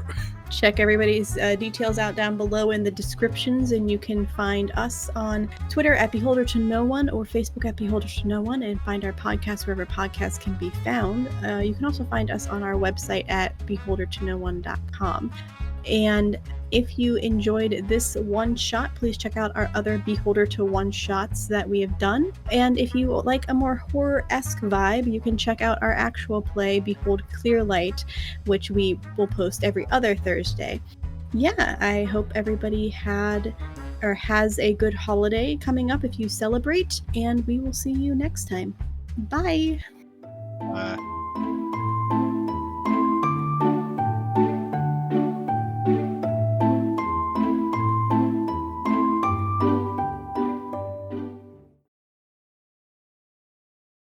Check everybody's details out down below in the descriptions, and you can find us on Twitter at Beholder to No One or Facebook at Beholder to No One, and find our podcast wherever podcasts can be found. You can also find us on our website at beholdertonoone.com. And if you enjoyed this one shot, please check out our other Beholder to One shots that we have done. And if you like a more horror-esque vibe, you can check out our actual play, Behold Clearlight, which we will post every other Thursday. Yeah, I hope everybody has a good holiday coming up if you celebrate, and we will see you next time. Bye!